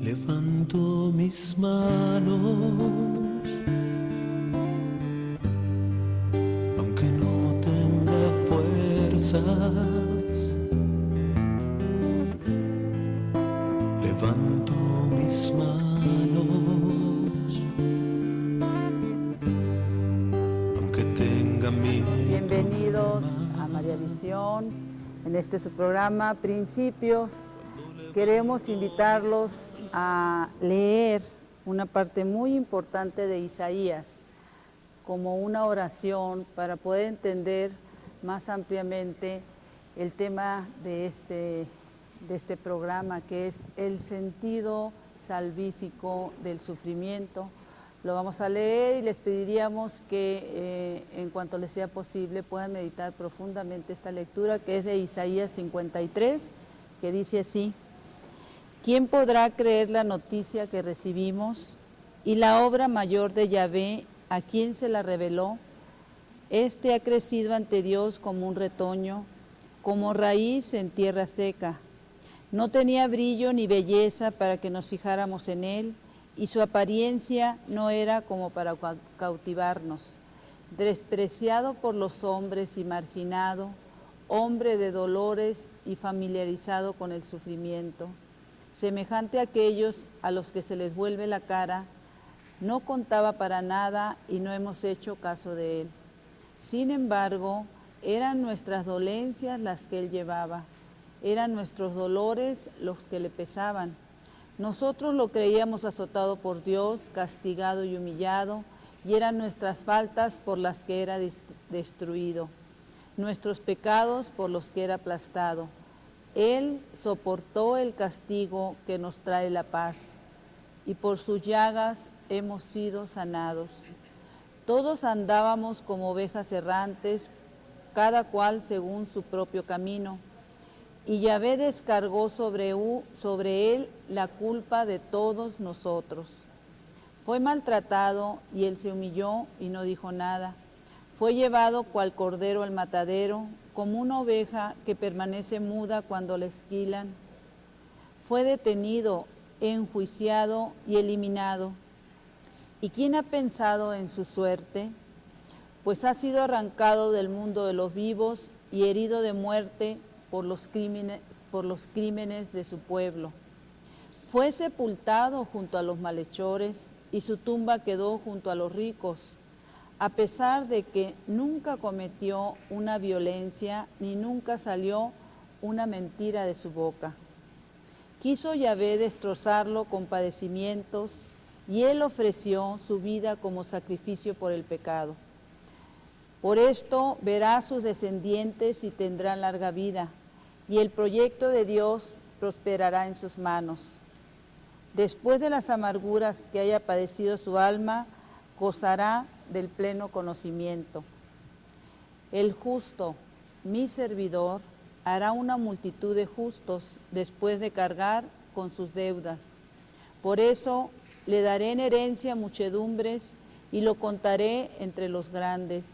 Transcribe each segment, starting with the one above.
Levanto mis manos, aunque no tenga fuerzas. Levanto mis manos, aunque tenga miedo. Bienvenidos a María Visión, en este su programa Principios. Queremos invitarlos a leer una parte muy importante de Isaías como una oración para poder entender más ampliamente el tema de este programa, que es el sentido salvífico del sufrimiento. Lo vamos a leer y les pediríamos que en cuanto les sea posible puedan meditar profundamente esta lectura, que es de Isaías 53, que dice así: ¿Quién podrá creer la noticia que recibimos y la obra mayor de Yahvé, a quién se la reveló? Este ha crecido ante Dios como un retoño, como raíz en tierra seca. No tenía brillo ni belleza para que nos fijáramos en él, y su apariencia no era como para cautivarnos. Despreciado por los hombres y marginado, hombre de dolores y familiarizado con el sufrimiento. Semejante a aquellos a los que se les vuelve la cara, no contaba para nada y no hemos hecho caso de él. Sin embargo, eran nuestras dolencias las que él llevaba, eran nuestros dolores los que le pesaban. Nosotros lo creíamos azotado por Dios, castigado y humillado, y eran nuestras faltas por las que era destruido, nuestros pecados por los que era aplastado. Él soportó el castigo que nos trae la paz, y por sus llagas hemos sido sanados. Todos andábamos como ovejas errantes, cada cual según su propio camino, y Yahvé descargó sobre él la culpa de todos nosotros. Fue maltratado y él se humilló y no dijo nada. Fue llevado cual cordero al matadero, como una oveja que permanece muda cuando la esquilan. Fue detenido, enjuiciado y eliminado. ¿Y quién ha pensado en su suerte? Pues ha sido arrancado del mundo de los vivos y herido de muerte por los crímenes de su pueblo. Fue sepultado junto a los malhechores y su tumba quedó junto a los ricos, a pesar de que nunca cometió una violencia ni nunca salió una mentira de su boca. Quiso Yahvé destrozarlo con padecimientos y él ofreció su vida como sacrificio por el pecado. Por esto verá a sus descendientes y tendrán larga vida, y el proyecto de Dios prosperará en sus manos. Después de las amarguras que haya padecido su alma, gozará del pleno conocimiento. El justo, mi servidor, hará una multitud de justos después de cargar con sus deudas. Por eso le daré en herencia muchedumbres y lo contaré entre los grandes,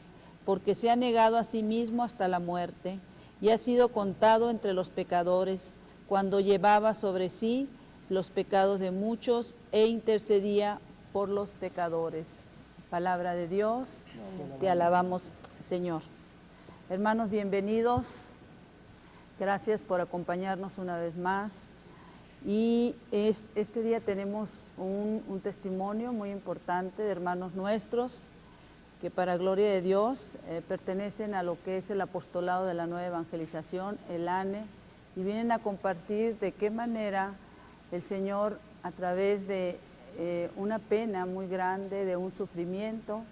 porque se ha negado a sí mismo hasta la muerte y ha sido contado entre los pecadores, cuando llevaba sobre sí los pecados de muchos e intercedía por los pecadores. Palabra de Dios, te alabamos, Señor. Hermanos, bienvenidos. Gracias por acompañarnos una vez más. Y este día tenemos un testimonio muy importante de hermanos nuestros que para gloria de Dios pertenecen a lo que es el apostolado de la nueva evangelización, el ANE, y vienen a compartir de qué manera el Señor, a través de una pena muy grande, de un sufrimiento,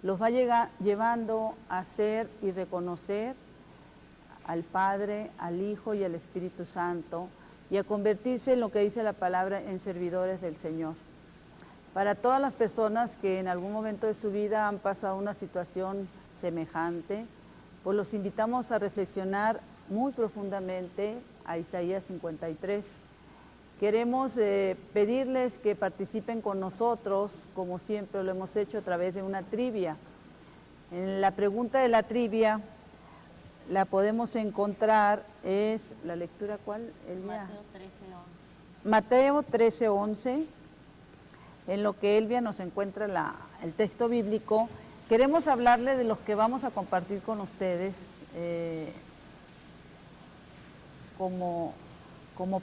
los va llevando a ser y reconocer al Padre, al Hijo y al Espíritu Santo, y a convertirse en lo que dice la palabra, en servidores del Señor. Para todas las personas que en algún momento de su vida han pasado una situación semejante, pues los invitamos a reflexionar muy profundamente a Isaías 53. Queremos pedirles que participen con nosotros, como siempre lo hemos hecho, a través de una trivia. En la pregunta de la trivia la podemos encontrar, es la lectura, ¿cuál? Mateo 13:11. Mateo 13:11, en lo que Elvia nos encuentra el texto bíblico. Queremos hablarle de los que vamos a compartir con ustedes como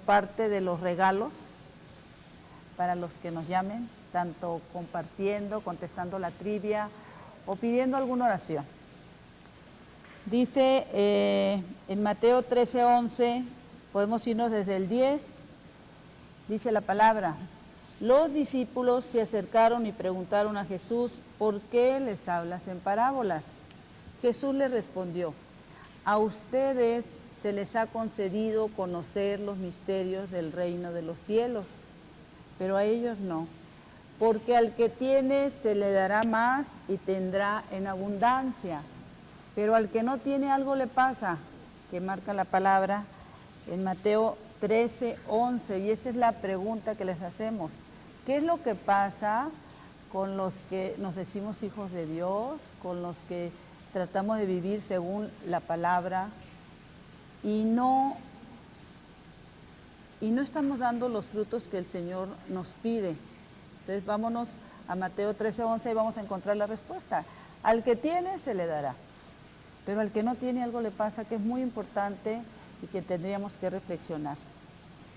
parte de los regalos para los que nos llamen, tanto compartiendo, contestando la trivia o pidiendo alguna oración. Dice en Mateo 13:11, podemos irnos desde el 10, dice la palabra: los discípulos se acercaron y preguntaron a Jesús: ¿por qué les hablas en parábolas? Jesús les respondió: a ustedes se les ha concedido conocer los misterios del reino de los cielos, pero a ellos no, porque al que tiene se le dará más y tendrá en abundancia, pero al que no tiene algo le pasa, que marca la palabra en Mateo 13:11, y esa es la pregunta que les hacemos. ¿Qué es lo que pasa con los que nos decimos hijos de Dios, con los que tratamos de vivir según la palabra y no estamos dando los frutos que el Señor nos pide? Entonces vámonos a Mateo 13:11 y vamos a encontrar la respuesta. Al que tiene se le dará, pero al que no tiene algo le pasa, que es muy importante y que tendríamos que reflexionar.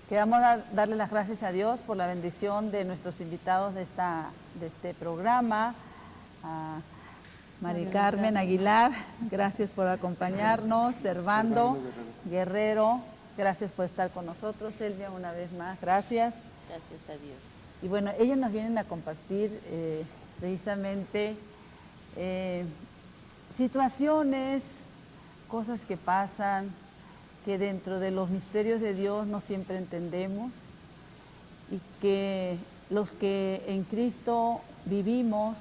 Queremos darle las gracias a Dios por la bendición de nuestros invitados de este programa, a Mari Carmen Aguilar, gracias por acompañarnos, Servando Guerrero, gracias por estar con nosotros, Elvia, una vez más, gracias. Gracias a Dios. Y bueno, ellos nos vienen a compartir precisamente situaciones, cosas que pasan, que dentro de los misterios de Dios no siempre entendemos, y que los que en Cristo vivimos,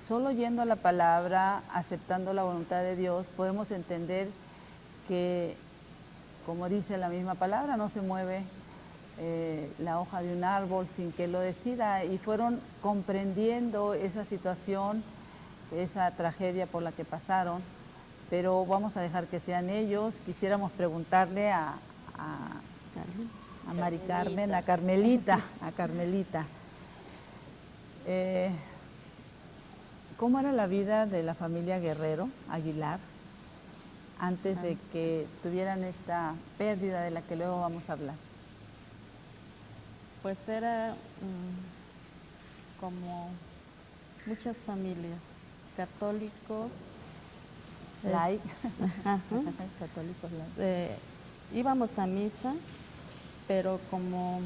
solo yendo a la palabra, aceptando la voluntad de Dios, podemos entender que, como dice la misma palabra, no se mueve la hoja de un árbol sin que lo decida, y fueron comprendiendo esa situación, esa tragedia por la que pasaron, pero vamos a dejar que sean ellos. Quisiéramos preguntarle a Mari Carmen, a Carmelita, ¿cómo era la vida de la familia Guerrero Aguilar antes de que tuvieran esta pérdida de la que luego vamos a hablar? Pues era como muchas familias, católicos, Like. católicos, íbamos a misa, pero como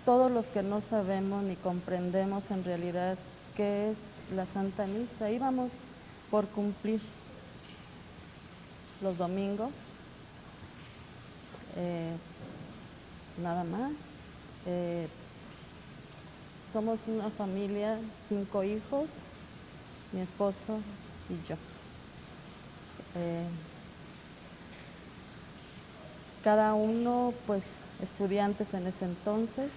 todos los que no sabemos ni comprendemos en realidad qué es la Santa Misa, íbamos por cumplir los domingos, nada más. Somos una familia, 5 hijos, mi esposo y yo. Cada uno, pues, estudiantes en ese entonces,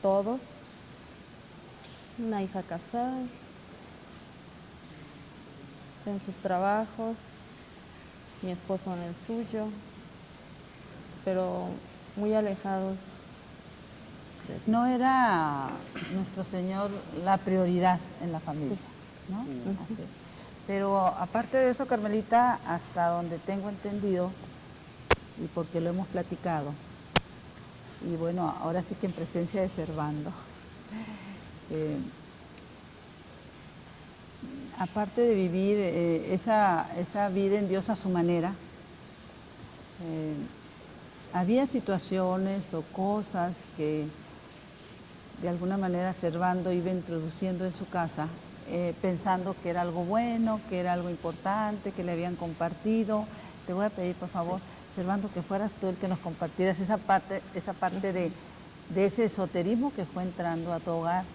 todos, una hija casada, en sus trabajos, mi esposo en el suyo, pero muy alejados. No era nuestro Señor la prioridad en la familia, Sí. ¿no? Sí. Así es. Pero aparte de eso, Carmelita, hasta donde tengo entendido, y porque lo hemos platicado, y bueno, ahora sí que en presencia de Servando, aparte de vivir esa vida en Dios a su manera, había situaciones o cosas que de alguna manera Servando iba introduciendo en su casa, pensando que era algo bueno, que era algo importante, que le habían compartido. Te voy a pedir, por favor, sí, Servando, que fueras tú el que nos compartieras esa parte de ese esoterismo que fue entrando a tu hogar.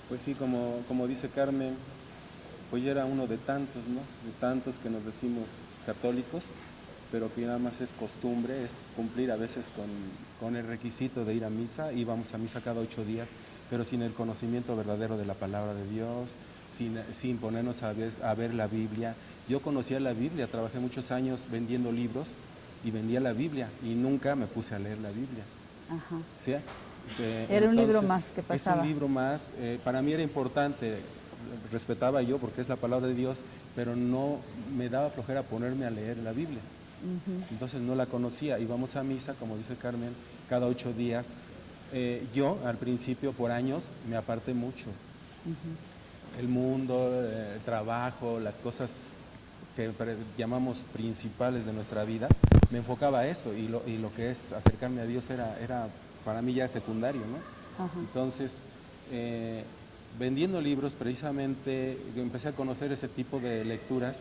Pues sí, como dice Carmen, pues yo era uno de tantos, ¿no? De tantos que nos decimos católicos, pero que nada más es costumbre, es cumplir a veces con el requisito de ir a misa. Íbamos a misa cada 8 días, pero sin el conocimiento verdadero de la palabra de Dios, sin ponernos a ver la Biblia. Yo conocía la Biblia, trabajé muchos años vendiendo libros, y vendía la Biblia y nunca me puse a leer la Biblia. Ajá. ¿Sí? Era un libro Entonces, más que pasaba. Es un libro más, para mí era importante, respetaba yo porque es la palabra de Dios, pero no me daba flojera ponerme a leer la Biblia. Entonces no la conocía, íbamos a misa, como dice Carmen, cada 8 días. Yo al principio, por años, me aparté mucho. El mundo, el trabajo, las cosas que llamamos principales de nuestra vida, me enfocaba a eso y lo que es acercarme a Dios era para mí ya secundario, ¿no? Ajá. Entonces, vendiendo libros, precisamente empecé a conocer ese tipo de lecturas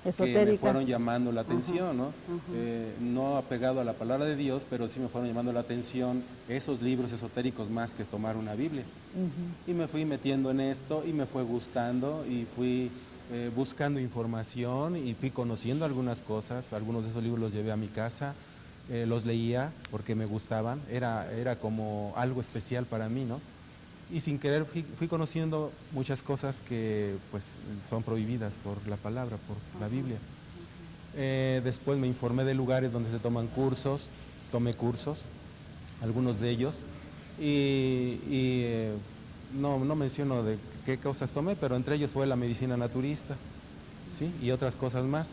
que me Esotéricas. fueron llamando la atención, Ajá, ¿no? ajá. No apegado a la palabra de Dios, pero sí me fueron llamando la atención esos libros esotéricos más que tomar una Biblia. Y me fui metiendo en esto y me fue gustando y fui buscando información y fui conociendo algunas cosas. Algunos de esos libros los llevé a mi casa, los leía porque me gustaban, era como algo especial para mí, ¿no? Y sin querer fui conociendo muchas cosas que pues son prohibidas por la palabra, por la Biblia. Después me informé de lugares donde se toman cursos, tomé cursos, algunos de ellos, no menciono de qué cosas tomé, pero entre ellos fue la medicina naturista, ¿sí? Y otras cosas más.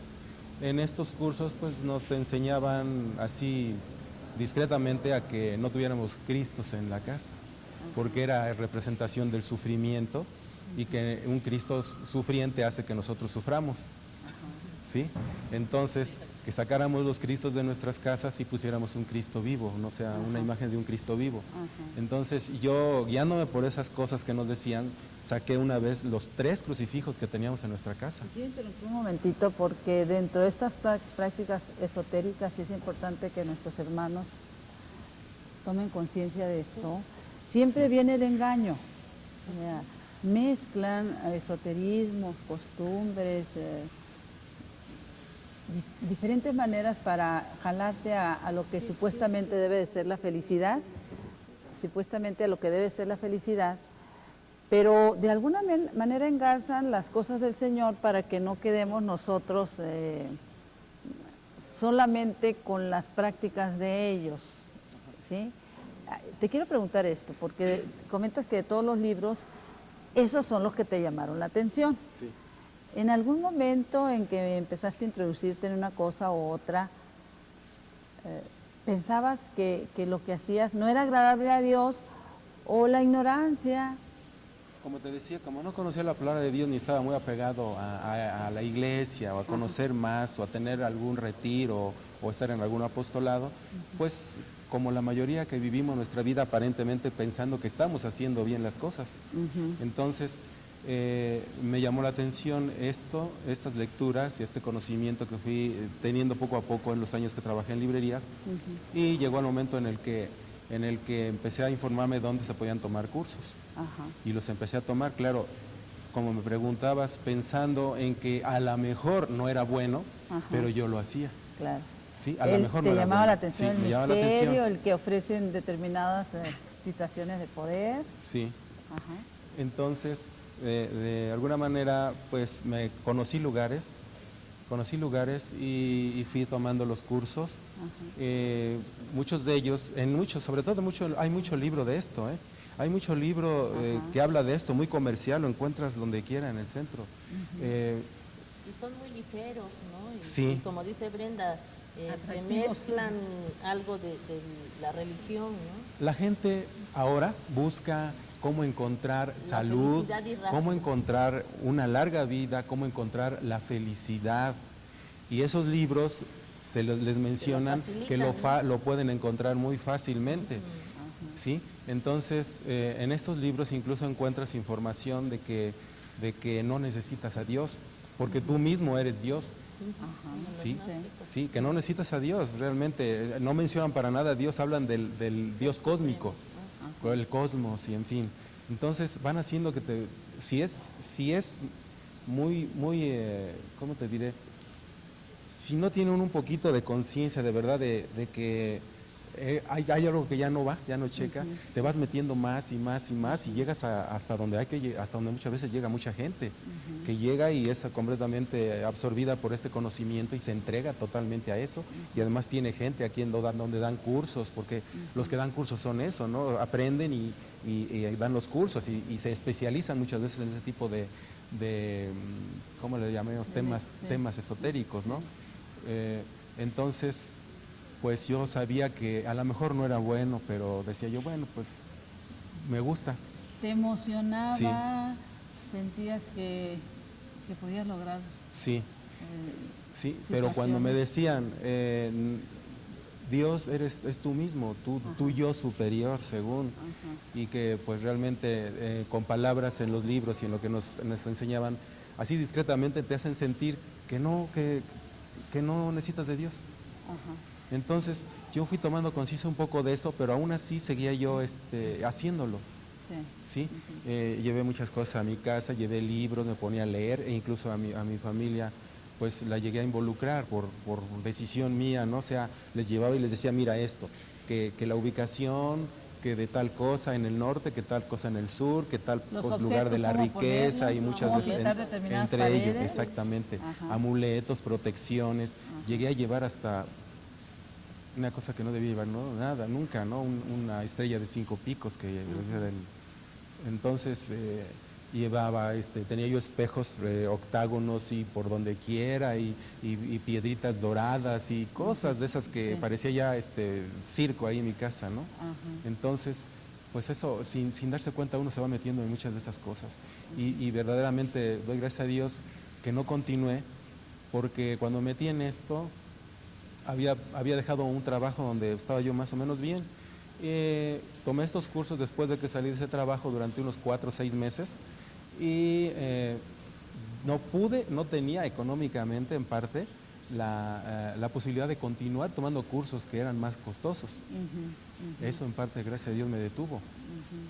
En estos cursos pues nos enseñaban así discretamente a que no tuviéramos Cristos en la casa, porque era representación del sufrimiento y que un Cristo sufriente hace que nosotros suframos, ¿sí? Entonces, que sacáramos los Cristos de nuestras casas y pusiéramos un Cristo vivo, no sea una imagen de un Cristo vivo. Entonces, yo, guiándome por esas cosas que nos decían, saqué una vez los 3 crucifijos que teníamos en nuestra casa. Quiero interrumpir un momentito porque dentro de estas prácticas esotéricas sí es importante que nuestros hermanos tomen conciencia de esto. Siempre viene el engaño. O sea, mezclan esoterismos, costumbres, diferentes maneras para jalarte a lo que supuestamente debe de ser la felicidad, supuestamente a lo que debe ser la felicidad, pero de alguna manera engarzan las cosas del Señor para que no quedemos nosotros solamente con las prácticas de ellos, ¿sí? Te quiero preguntar esto, porque comentas que de todos los libros, esos son los que te llamaron la atención. Sí. ¿En algún momento en que empezaste a introducirte en una cosa u otra, pensabas que lo que hacías no era agradable a Dios o la ignorancia? Como te decía, como no conocía la palabra de Dios ni estaba muy apegado a la iglesia o a conocer más o a tener algún retiro o estar en algún apostolado, pues como la mayoría que vivimos nuestra vida aparentemente pensando que estamos haciendo bien las cosas. Entonces me llamó la atención estas lecturas y este conocimiento que fui teniendo poco a poco en los años que trabajé en librerías y llegó el momento en el que empecé a informarme dónde se podían tomar cursos. Y los empecé a tomar, claro, como me preguntabas, pensando en que a lo mejor no era bueno, pero yo lo hacía. Claro. ¿Sí? A lo mejor ¿Te no era llamaba bueno. la atención Sí, el me llamaba la misterio, atención. el que ofrecen determinadas situaciones de poder? Sí. Ajá. Entonces, de alguna manera, pues me conocí lugares y fui tomando los cursos. Muchos de ellos, hay mucho libro de esto, hay mucho libro que habla de esto, muy comercial, lo encuentras donde quiera en el centro. Y son muy ligeros, ¿no? Sí. Y como dice Brenda, se Atractivos. mezclan algo de la religión, ¿no? La gente ahora busca cómo encontrar salud, felicidad y rápido. cómo encontrar una larga vida, cómo encontrar la felicidad. Y esos libros les mencionan que facilitan, lo pueden encontrar muy fácilmente. ¿Sí? Entonces, en estos libros incluso encuentras información de que no necesitas a Dios, porque tú mismo eres Dios. ¿Sí? Sí, que no necesitas a Dios, realmente. No mencionan para nada a Dios, hablan del Dios cósmico, el cosmos y en fin. Entonces van haciendo que si es muy, ¿cómo te diré? Si no tiene un poquito de conciencia de verdad de que hay algo que ya no va, ya no checa, te vas metiendo más y más y más y llegas hasta donde hasta donde muchas veces llega mucha gente, que llega y es completamente absorbida por este conocimiento y se entrega totalmente a eso, y además tiene gente aquí donde dan cursos, porque los que dan cursos son eso, ¿no? Aprenden y dan los cursos y se especializan muchas veces en ese tipo de ¿cómo le llamamos? Temas esotéricos, ¿no? Entonces, pues yo sabía que a lo mejor no era bueno, pero decía yo, bueno, pues me gusta. ¿Te emocionaba? ¿Sentías que podías lograr? Sí, sí, pero cuando me decían, Dios es tú mismo, tu yo superior, según, y que pues realmente con palabras en los libros y en lo que nos enseñaban, así discretamente te hacen sentir que no necesitas de Dios. Entonces yo fui tomando conciencia un poco de eso, pero aún así seguía yo haciéndolo. ¿Sí? Llevé muchas cosas a mi casa, llevé libros, me ponía a leer, e incluso a mi familia pues la llegué a involucrar por decisión mía, ¿no? O sea, les llevaba y les decía, mira esto, que la ubicación, que de tal cosa en el norte, que tal cosa en el sur, que tal lugar de la riqueza, y muchas veces entre ellos, exactamente, amuletos, protecciones. Llegué a llevar hasta una cosa que no debía llevar, no, nada, nunca, ¿no? Una estrella de 5 picos que entonces llevaba, tenía yo espejos octágonos y por donde quiera, y piedritas doradas y cosas de esas que parecía ya circo ahí en mi casa, ¿no? Entonces, pues eso, sin darse cuenta, uno se va metiendo en muchas de esas cosas. Y verdaderamente doy gracias a Dios que no continué, porque cuando me metí en esto, había dejado un trabajo donde estaba yo más o menos bien. Tomé estos cursos después de que salí de ese trabajo durante unos 4 o 6 meses, y no tenía económicamente en parte la posibilidad de continuar tomando cursos que eran más costosos. Eso en parte, gracias a Dios, me detuvo.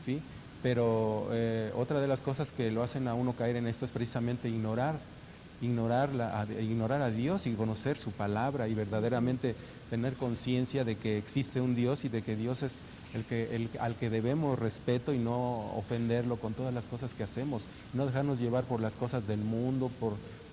¿Sí? Pero otra de las cosas que lo hacen a uno caer en esto es precisamente ignorar a Dios y conocer su palabra, y verdaderamente tener conciencia de que existe un Dios y de que Dios es al que debemos respeto, y no ofenderlo con todas las cosas que hacemos, no dejarnos llevar por las cosas del mundo,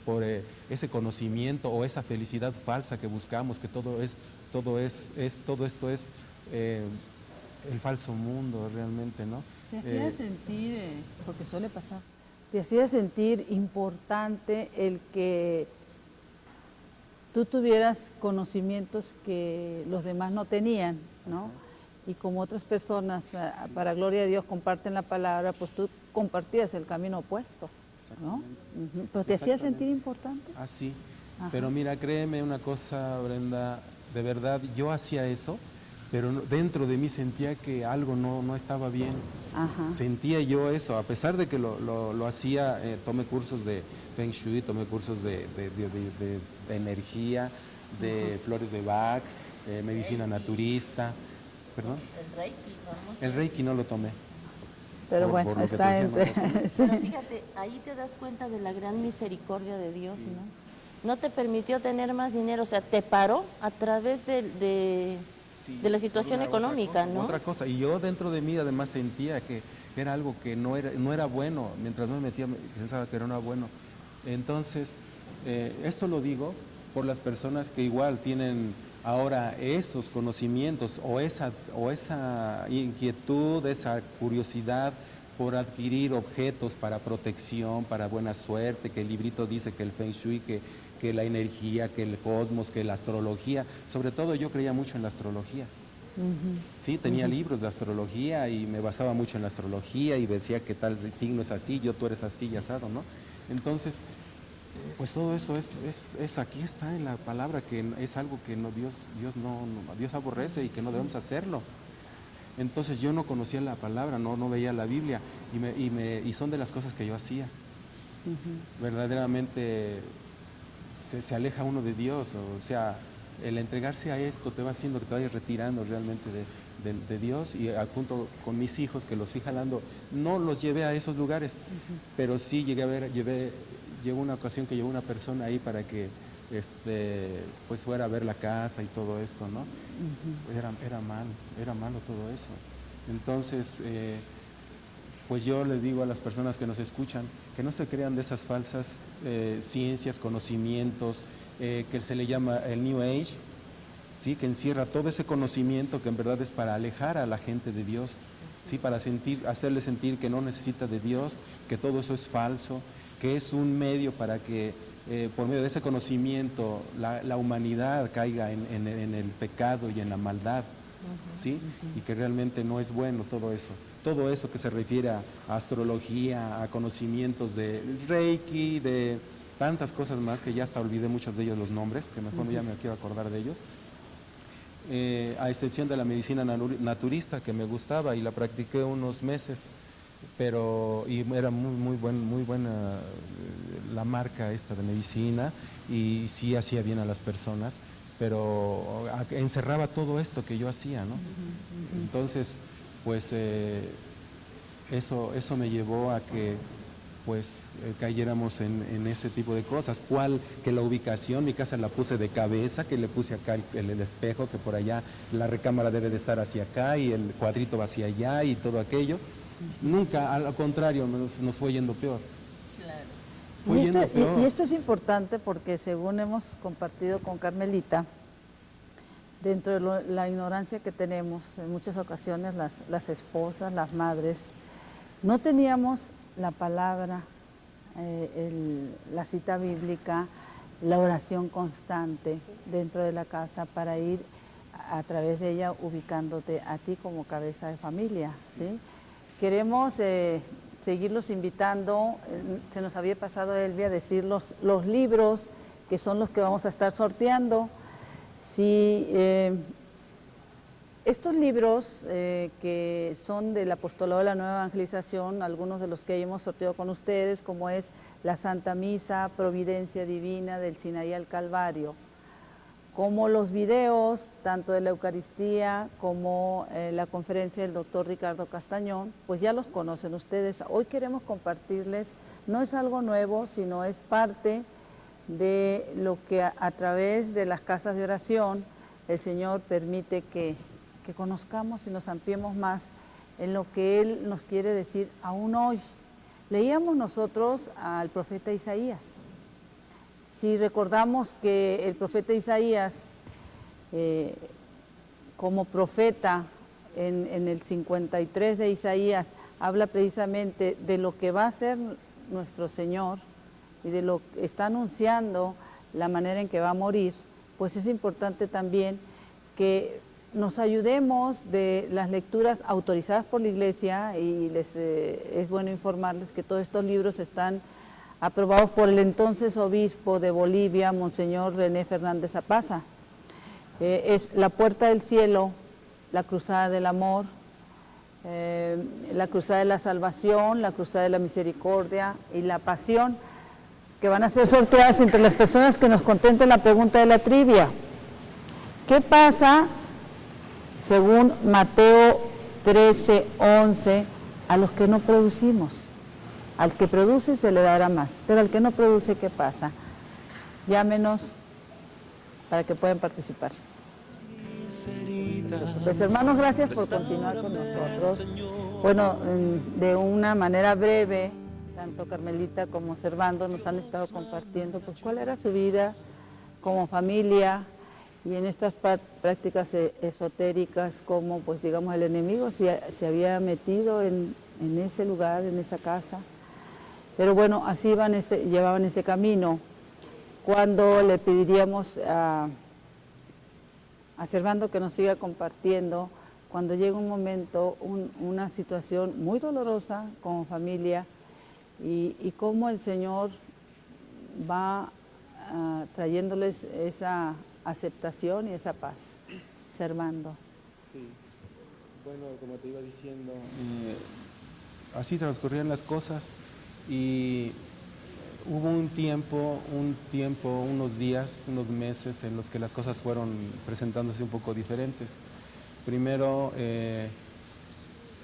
por ese conocimiento o esa felicidad falsa que buscamos, que todo esto es el falso mundo realmente, ¿no? Te hacía sentir, porque suele pasar, te hacía sentir importante el que tú tuvieras conocimientos que los demás no tenían, ¿no? Y como otras personas, para gloria de Dios, comparten la palabra, pues tú compartías el camino opuesto, ¿no? Pero te hacía sentir importante. Ah, sí. Pero mira, créeme una cosa, Brenda, de verdad, yo hacía eso, pero dentro de mí sentía que algo no estaba bien. Sentía yo eso, a pesar de que lo hacía, tomé cursos de Feng Shui, tomé cursos de energía, de flores de Bach, medicina naturista. ¿Perdón? El Reiki, vamos. El Reiki no lo tomé. Pero bueno, está entre... Pero fíjate, ahí te das cuenta de la gran misericordia de Dios, ¿no? No te permitió tener más dinero, o sea, te paró a través de la situación económica, ¿no? Otra cosa, y yo dentro de mí además sentía que era algo que no era bueno, mientras me metía pensaba que no era bueno. Entonces, esto lo digo por las personas que igual tienen ahora esos conocimientos o esa inquietud, esa curiosidad por adquirir objetos para protección, para buena suerte, que el librito dice que el Feng Shui, que la energía, que el cosmos, que la astrología. Sobre todo yo creía mucho en la astrología. Sí, tenía libros de astrología y me basaba mucho en la astrología y decía que tal signo es así, tú eres así y asado, ¿no? Entonces, pues todo eso es aquí está en la palabra, que es algo que Dios aborrece y que no debemos hacerlo. Entonces yo no conocía la palabra, no veía la Biblia, y son de las cosas que yo hacía. Verdaderamente se aleja uno de Dios, o sea, el entregarse a esto te va haciendo que te vayas retirando realmente de Dios, y junto con mis hijos, que los fui jalando, no los llevé a esos lugares, pero sí llegó una ocasión que llegó una persona ahí para que pues fuera a ver la casa y todo esto, ¿no? Era malo todo eso. Entonces, pues yo les digo a las personas que nos escuchan que no se crean de esas falsas ciencias, conocimientos, que se le llama el New Age, ¿sí? Que encierra todo ese conocimiento que en verdad es para alejar a la gente de Dios, ¿sí? Para hacerle sentir que no necesita de Dios, que todo eso es falso, que es un medio para que por medio de ese conocimiento la humanidad caiga en el pecado y en la maldad, ¿sí? Y que realmente no es bueno todo eso. Todo eso que se refiere a astrología, a conocimientos de Reiki, de tantas cosas más que ya hasta olvidé muchos de ellos los nombres, que mejor ya me quiero acordar de ellos. A excepción de la medicina naturista, que me gustaba y la practiqué unos meses, y era muy buena la marca esta de medicina y sí hacía bien a las personas, pero encerraba todo esto que yo hacía, ¿no? Entonces, pues eso me llevó a que pues cayéramos en ese tipo de cosas. Que la ubicación, mi casa la puse de cabeza, que le puse acá el espejo, que por allá la recámara debe de estar hacia acá y el cuadrito va hacia allá y todo aquello. Nunca, al contrario, nos fue yendo peor. Claro. Y esto es importante porque según hemos compartido con Carmelita, dentro de la ignorancia que tenemos, en muchas ocasiones las esposas, las madres, no teníamos la palabra, la cita bíblica, la oración constante dentro de la casa para ir a través de ella ubicándote a ti como cabeza de familia, ¿sí? Queremos seguirlos invitando. Se nos había pasado, Elvia, decir los libros que son los que vamos a estar sorteando. Si estos libros que son del Apostolado de la Nueva Evangelización, algunos de los que hemos sorteado con ustedes, como es la Santa Misa, Providencia Divina del Sinaí al Calvario, como los videos, tanto de la Eucaristía como la conferencia del doctor Ricardo Castañón, pues ya los conocen ustedes. Hoy queremos compartirles, no es algo nuevo, sino es parte de lo que a través de las casas de oración el Señor permite que conozcamos y nos ampliemos más en lo que Él nos quiere decir aún hoy. Leíamos nosotros al profeta Isaías. Si recordamos que el profeta Isaías, como profeta en el 53 de Isaías, habla precisamente de lo que va a ser nuestro Señor y de lo que está anunciando la manera en que va a morir, pues es importante también que nos ayudemos de las lecturas autorizadas por la Iglesia y es bueno informarles que todos estos libros están aprobados por el entonces obispo de Bolivia, Monseñor René Fernández Zapaza. Es La Puerta del Cielo, La Cruzada del Amor, La Cruzada de la Salvación, La Cruzada de la Misericordia y La Pasión, que van a ser sorteadas entre las personas que nos contesten la pregunta de la trivia. ¿Qué pasa, según Mateo 13:11, a los que no producimos? Al que produce se le dará más, pero al que no produce, ¿qué pasa? Llámenos para que puedan participar. Pues hermanos, gracias por continuar con nosotros. Bueno, de una manera breve, tanto Carmelita como Servando nos han estado compartiendo pues cuál era su vida como familia y en estas prácticas esotéricas, como pues digamos el enemigo se había metido en ese lugar, en esa casa. Pero bueno, así llevaban ese camino. Cuando le pediríamos a Servando que nos siga compartiendo, cuando llega un momento, una situación muy dolorosa como familia, y cómo el Señor va trayéndoles esa aceptación y esa paz. Servando. Sí, bueno, como te iba diciendo, así transcurrían las cosas. Y hubo un tiempo, unos días, unos meses en los que las cosas fueron presentándose un poco diferentes. Primero,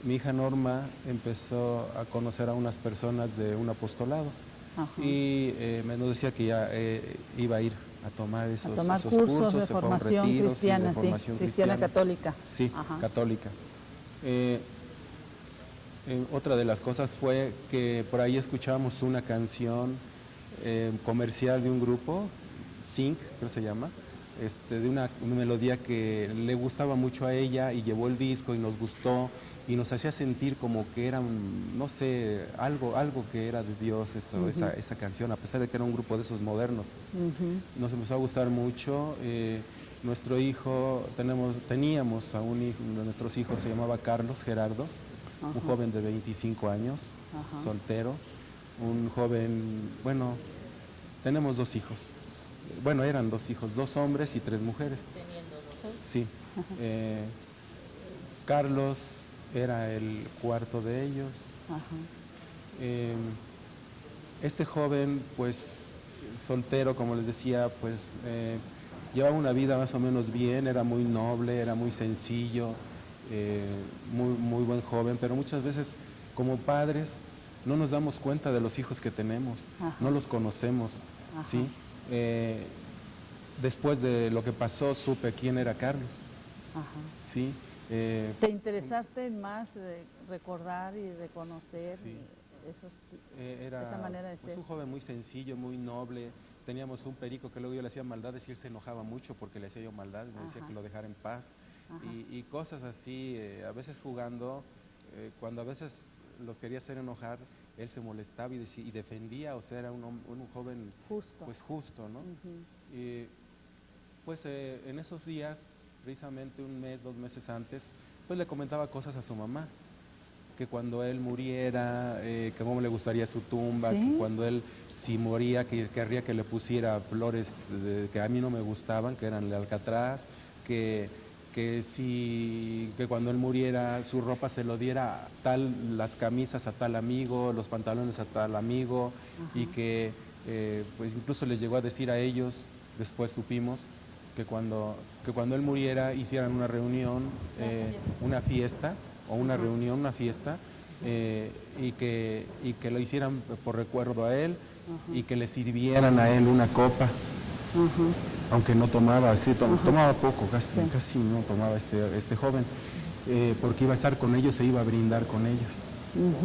mi hija Norma empezó a conocer a unas personas de un apostolado. Ajá. Y nos decía que ya iba a ir a tomar esos cursos de se fueron formación retiros, cristiana, de formación cristiana católica. Sí, Ajá. católica. Otra de las cosas fue que por ahí escuchábamos una canción comercial de un grupo, Zinc, creo que se llama, de una melodía que le gustaba mucho a ella y llevó el disco y nos gustó y nos hacía sentir como que era, no sé, algo que era de Dios esa canción, a pesar de que era un grupo de esos modernos. Nos empezó a gustar mucho. Nuestro hijo, teníamos a un hijo, uno de nuestros hijos se llamaba Carlos Gerardo, un joven de 25 años, soltero, un joven, bueno, tenemos 2 hijos. Bueno, eran 2 hijos, 2 hombres y 3 mujeres. Teniendo 2. Sí. Carlos era el cuarto de ellos. Este joven, pues, soltero, como les decía, pues, llevaba una vida más o menos bien, era muy noble, era muy sencillo, muy buen joven, pero muchas veces, como padres, no nos damos cuenta de los hijos que tenemos, no los conocemos, ¿sí? Después de lo que pasó, supe quién era Carlos, ¿sí? ¿Te interesaste en más recordar y reconocer esa manera de pues, ser? un joven muy sencillo, muy noble. Teníamos un perico que luego yo le hacía maldades y él se enojaba mucho porque le hacía yo maldad, me decía que lo dejara en paz. Y cosas así, a veces jugando, cuando a veces los quería hacer enojar, él se molestaba y defendía, o sea, era un joven Justo. pues justo, ¿no? Y pues en esos días, precisamente 1 mes, 2 meses antes, pues le comentaba cosas a su mamá, que cuando él muriera, que cómo le gustaría su tumba, que cuando él si moría, que querría que le pusiera flores que a mí no me gustaban, que eran el alcatraz, que cuando él muriera su ropa se lo diera las camisas a tal amigo, los pantalones a tal amigo, y que pues incluso les llegó a decir a ellos, después supimos, que cuando él muriera hicieran una reunión, una fiesta, y que lo hicieran por recuerdo a él, y que le sirvieran a él una copa. Aunque no tomaba, tomaba poco, casi no tomaba este joven, porque iba a estar con ellos e iba a brindar con ellos.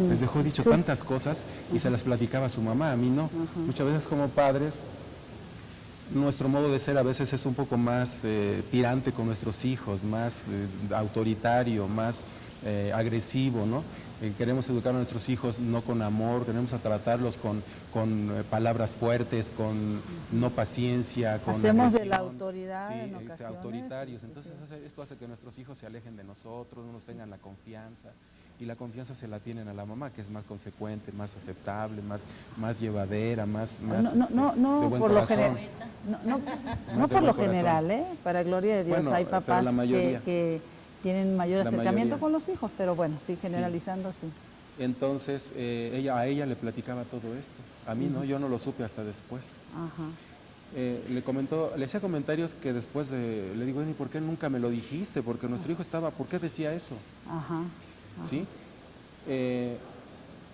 Les dejó dicho tantas cosas y se las platicaba a su mamá, a mí no. Muchas veces como padres, nuestro modo de ser a veces es un poco más tirante con nuestros hijos, más autoritario, más agresivo, ¿no? Queremos educar a nuestros hijos no con amor, queremos tratarlos con palabras fuertes, con no paciencia, con hacemos agresión. de la autoridad en ocasiones. Autoritarios. Entonces esto hace que nuestros hijos se alejen de nosotros, no nos tengan la confianza. Y la confianza se la tienen a la mamá, que es más consecuente, más aceptable, más llevadera, más de buen por lo corazón. no por lo general, para gloria de Dios, Bueno, hay pero papás la mayoría. que tienen mayor La acercamiento mayoría. con los hijos, pero bueno, sí, generalizando, sí. Entonces, a ella le platicaba todo esto. A mí no, yo no lo supe hasta después. Le hacía comentarios que después le digo, ¿y por qué nunca me lo dijiste? Porque nuestro hijo estaba, ¿por qué decía eso? ¿Sí?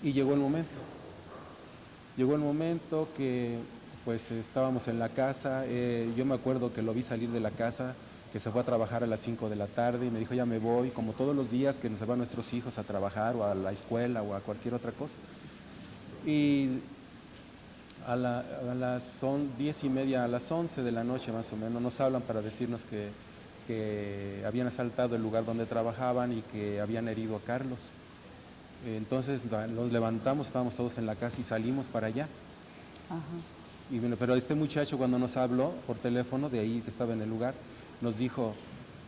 Y llegó el momento. Llegó el momento que pues estábamos en la casa, yo me acuerdo que lo vi salir de la casa, que se fue a trabajar a las 5 de la tarde y me dijo, ya me voy, como todos los días que nos van nuestros hijos a trabajar o a la escuela o a cualquier otra cosa. Y a las 10:30, a las 11 de la noche más o menos, nos hablan para decirnos que habían asaltado el lugar donde trabajaban y que habían herido a Carlos. Entonces nos levantamos, estábamos todos en la casa y salimos para allá. Y bueno, pero este muchacho cuando nos habló por teléfono, de ahí que estaba en el lugar, nos dijo,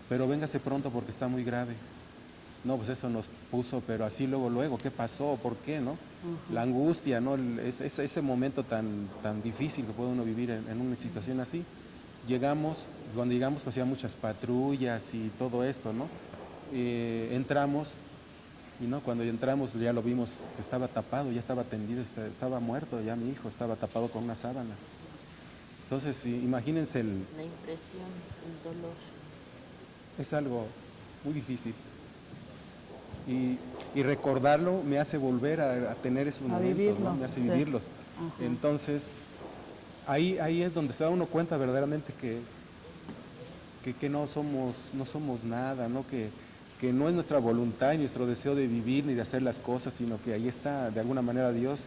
pero véngase pronto porque está muy grave. No, pues eso nos puso, pero así luego, ¿qué pasó? ¿Por qué, no? La angustia, ¿no? Ese momento tan difícil que puede uno vivir en una situación así. Cuando llegamos pues había muchas patrullas y todo esto, ¿no? Entramos, y no, cuando entramos ya lo vimos que estaba tapado, ya estaba tendido, estaba muerto, ya mi hijo estaba tapado con una sábana. Entonces, imagínense la impresión, el dolor. Es algo muy difícil. Y recordarlo me hace volver a tener esos momentos, vivirlo, ¿no? Me hace sí. vivirlos. Entonces, ahí es donde se da uno cuenta verdaderamente que no somos nada, ¿no? Que no es nuestra voluntad y nuestro deseo de vivir ni de hacer las cosas, sino que ahí está de alguna manera Dios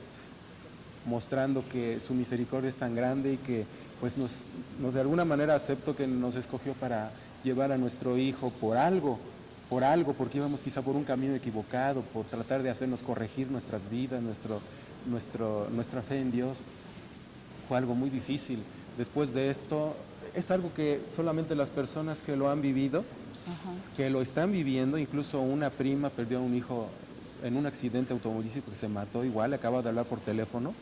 mostrando que su misericordia es tan grande y que pues nos de alguna manera acepto que nos escogió para llevar a nuestro hijo por algo, porque íbamos quizá por un camino equivocado, por tratar de hacernos corregir nuestras vidas, nuestra fe en Dios. Fue algo muy difícil. Después de esto, es algo que solamente las personas que lo han vivido, que lo están viviendo, incluso una prima perdió a un hijo en un accidente automovilístico que se mató igual, acaba de hablar por teléfono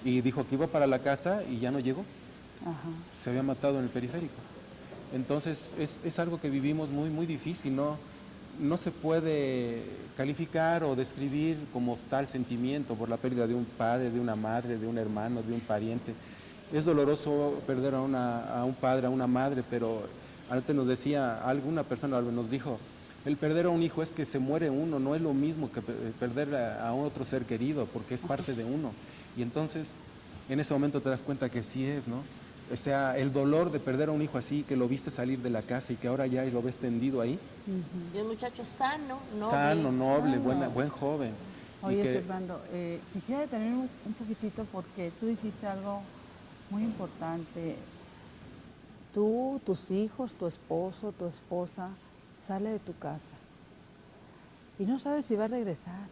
y dijo que iba para la casa y ya no llegó. Se había matado en el periférico. Entonces es algo que vivimos muy, muy difícil, no se puede calificar o describir como tal sentimiento por la pérdida de un padre, de una madre, de un hermano, de un pariente. Es doloroso perder a un padre, a una madre, pero antes nos decía, alguna persona nos dijo, el perder a un hijo es que se muere uno, no es lo mismo que perder a otro ser querido, porque es parte de uno. Y entonces, en ese momento te das cuenta que sí es, ¿no? O sea, el dolor de perder a un hijo así, que lo viste salir de la casa y que ahora ya lo ves tendido ahí. Y un muchacho sano, noble. Sano, noble, Sano. buen joven. Oye, Y que, Servando, quisiera detener un poquitito porque tú dijiste algo muy importante. Tú, tus hijos, tu esposo, tu esposa, sale de tu casa y no sabes si va a regresar.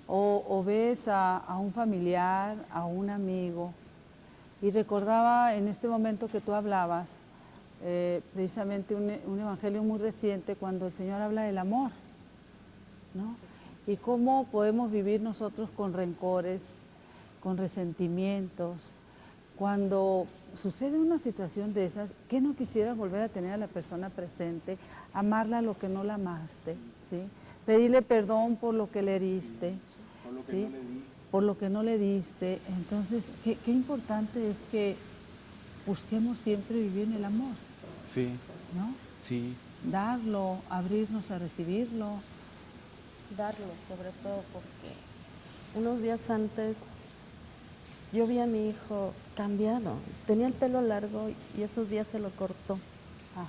O ves a un familiar, a un amigo. Y recordaba en este momento que tú hablabas, precisamente un evangelio muy reciente cuando el Señor habla del amor, ¿no? Y cómo podemos vivir nosotros con rencores, con resentimientos. Cuando sucede una situación de esas, ¿qué no quisieras volver a tener a la persona presente, amarla lo que no la amaste, ¿sí? Pedirle perdón por lo que le heriste, por lo que ¿sí? no le di. Por lo que no le diste. Entonces, qué importante es que busquemos siempre vivir en el amor, Sí, ¿no? sí, Darlo, abrirnos a recibirlo. Darlo, sobre todo, porque unos días antes yo vi a mi hijo cambiado. Tenía el pelo largo y esos días se lo cortó, Ajá.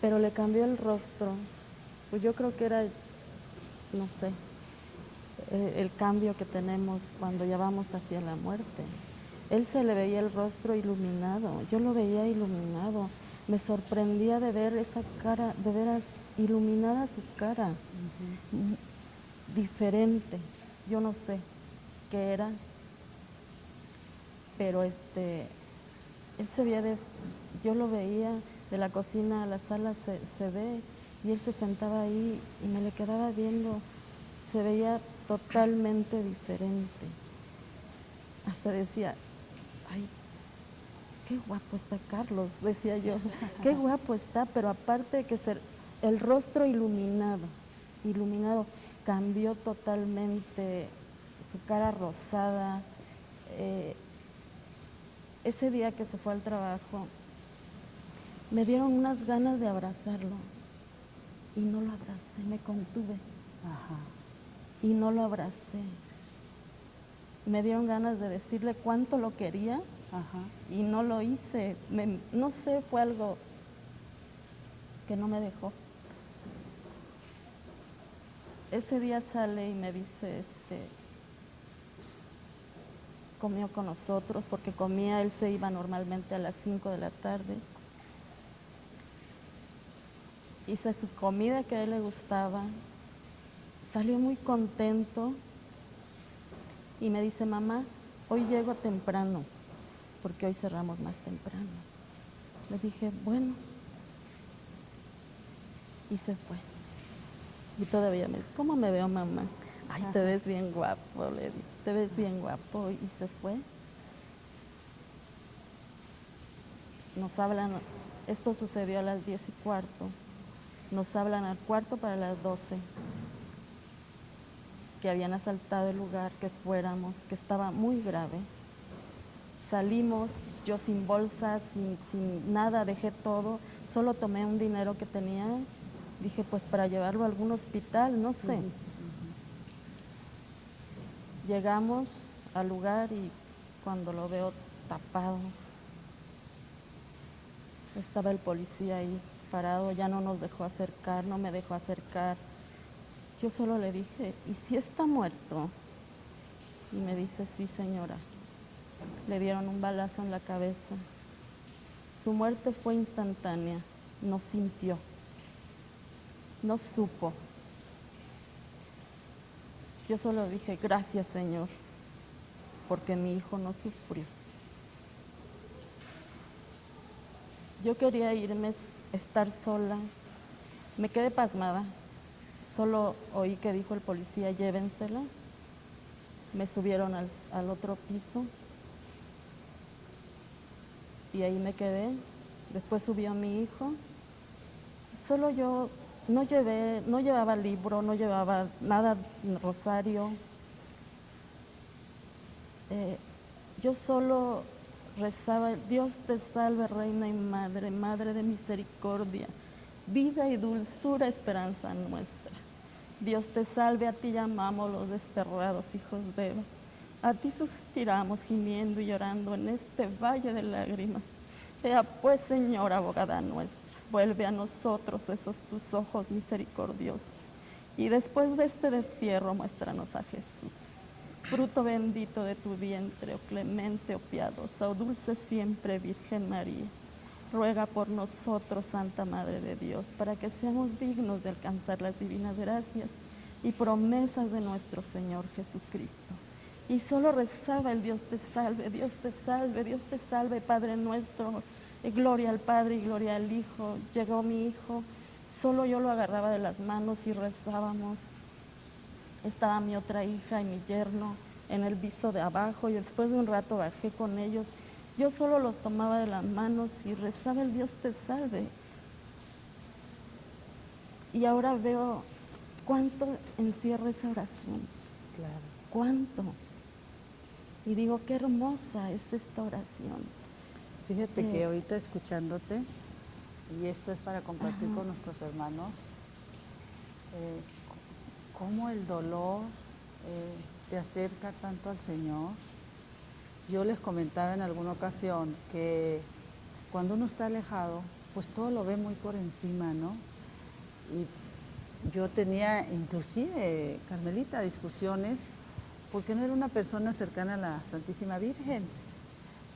pero le cambió el rostro. Pues yo creo que era, no sé, el cambio que tenemos cuando ya vamos hacia la muerte. Él se le veía el rostro iluminado, yo lo veía iluminado. Me sorprendía de ver esa cara, de veras iluminada su cara, diferente. Yo no sé qué era, pero él se veía yo lo veía de la cocina a la sala, se ve, y él se sentaba ahí y me le quedaba viendo, se veía totalmente diferente. Hasta decía, ay, qué guapo está Carlos, decía yo, qué guapo está, pero aparte de que el rostro iluminado, cambió totalmente, su cara rosada. Ese día que se fue al trabajo, me dieron unas ganas de abrazarlo y no lo abracé, me contuve. Ajá. Y no lo abracé. Me dieron ganas de decirle cuánto lo quería. Ajá. Y no lo hice. No sé, fue algo que no me dejó. Ese día sale y me dice, comió con nosotros, porque comía, él se iba normalmente a las 5 de la tarde. Hice su comida que a él le gustaba. Salió muy contento y me dice, mamá, hoy llego temprano, porque hoy cerramos más temprano. Le dije, bueno, y se fue. Y todavía me dice, ¿cómo me veo, mamá? Ay, te ves bien guapo, le dije, te ves bien guapo, y se fue. Nos hablan, esto sucedió a las 10:15, nos hablan al cuarto para las 12, que habían asaltado el lugar, que fuéramos, que estaba muy grave. Salimos, yo sin bolsa, sin nada, dejé todo, solo tomé un dinero que tenía, dije pues para llevarlo a algún hospital, no sé. Llegamos al lugar y cuando lo veo tapado, Estaba el policía ahí parado, ya no nos dejó acercar, no me dejó acercar. Yo solo le dije, ¿y si está muerto? Y me dice, sí, señora. Le dieron un balazo en la cabeza. Su muerte fue instantánea, no sintió, no supo. Yo solo dije, gracias, Señor, porque mi hijo no sufrió. Yo quería irme, estar sola. Me quedé pasmada. Solo oí que dijo el policía, llévensela. Me subieron al otro piso y ahí me quedé. Después subió mi hijo. Solo yo no llevaba libro, no llevaba nada, rosario. Yo solo rezaba, Dios te salve, Reina y Madre, Madre de misericordia, vida y dulzura, esperanza nuestra. Dios te salve, a ti llamamos los desterrados hijos de Eva. A ti suspiramos gimiendo y llorando en este valle de lágrimas. Ea pues, Señora, abogada nuestra, vuelve a nosotros esos tus ojos misericordiosos. Y después de este destierro, muéstranos a Jesús, fruto bendito de tu vientre, oh clemente, oh piadosa, oh dulce siempre Virgen María. Ruega por nosotros, Santa Madre de Dios, para que seamos dignos de alcanzar las divinas gracias y promesas de nuestro Señor Jesucristo. Y solo rezaba el Dios te salve, Dios te salve, Dios te salve, Padre nuestro, gloria al Padre y gloria al Hijo. Llegó mi hijo, solo yo lo agarraba de las manos y rezábamos. Estaba mi otra hija y mi yerno en el piso de abajo y después de un rato bajé con ellos. Yo solo los tomaba de las manos y rezaba el Dios te salve. Y ahora veo cuánto encierra esa oración. Claro. Cuánto. Y digo, qué hermosa es esta oración. Fíjate que ahorita escuchándote, y esto es para compartir con nuestros hermanos, cómo el dolor te acerca tanto al Señor. Yo les comentaba en alguna ocasión que cuando uno está alejado, pues todo lo ve muy por encima, ¿no? Y yo tenía inclusive, Carmelita, discusiones porque no era una persona cercana a la Santísima Virgen.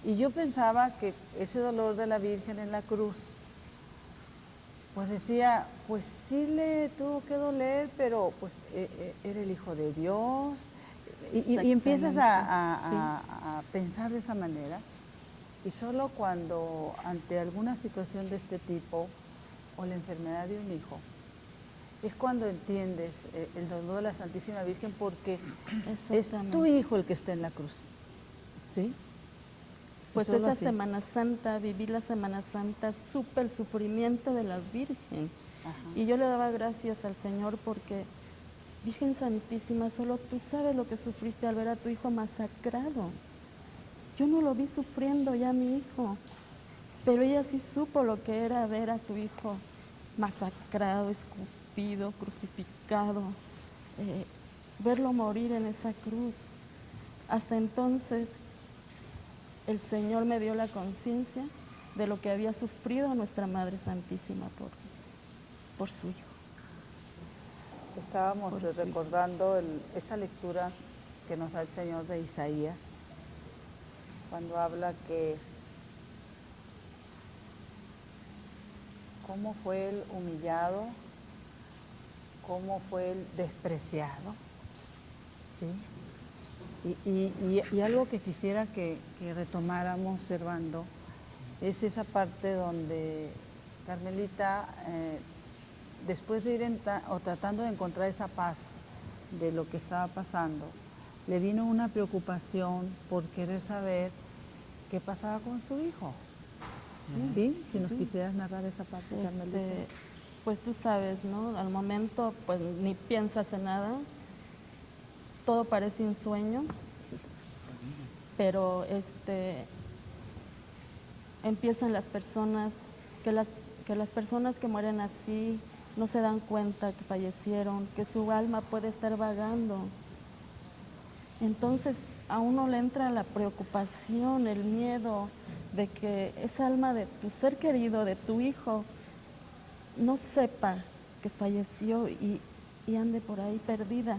Y yo pensaba que ese dolor de la Virgen en la cruz, pues decía, pues sí le tuvo que doler, pero pues era el Hijo de Dios. Y empiezas a pensar de esa manera. Y solo cuando ante alguna situación de este tipo o la enfermedad de un hijo, es cuando entiendes el dolor de la Santísima Virgen, porque es tu hijo el que está en la cruz. ¿Sí? Pues esa Semana Santa, viví la Semana Santa, supe el sufrimiento de la Virgen. Ajá. Y yo le daba gracias al Señor porque, Virgen Santísima, solo tú sabes lo que sufriste al ver a tu hijo masacrado. Yo no lo vi sufriendo ya mi hijo, pero ella sí supo lo que era ver a su hijo masacrado, escupido, crucificado, verlo morir en esa cruz. Hasta entonces el Señor me dio la conciencia de lo que había sufrido nuestra Madre Santísima por su hijo. Estábamos recordando esa lectura que nos da el Señor de Isaías, cuando habla que cómo fue el humillado, cómo fue el despreciado, ¿sí? Y algo que quisiera que retomáramos, Servando, es esa parte donde Carmelita, después de ir tratando de encontrar esa paz de lo que estaba pasando, le vino una preocupación por querer saber qué pasaba con su hijo. ¿Sí? Si nos quisieras narrar esa parte, Carmelita. Pues tú sabes, ¿no? Al momento, pues ni piensas en nada, todo parece un sueño, pero empiezan las personas, que las personas que mueren así no se dan cuenta que fallecieron, que su alma puede estar vagando. Entonces a uno le entra la preocupación, el miedo de que esa alma de tu ser querido, de tu hijo, no sepa que falleció y ande por ahí perdida.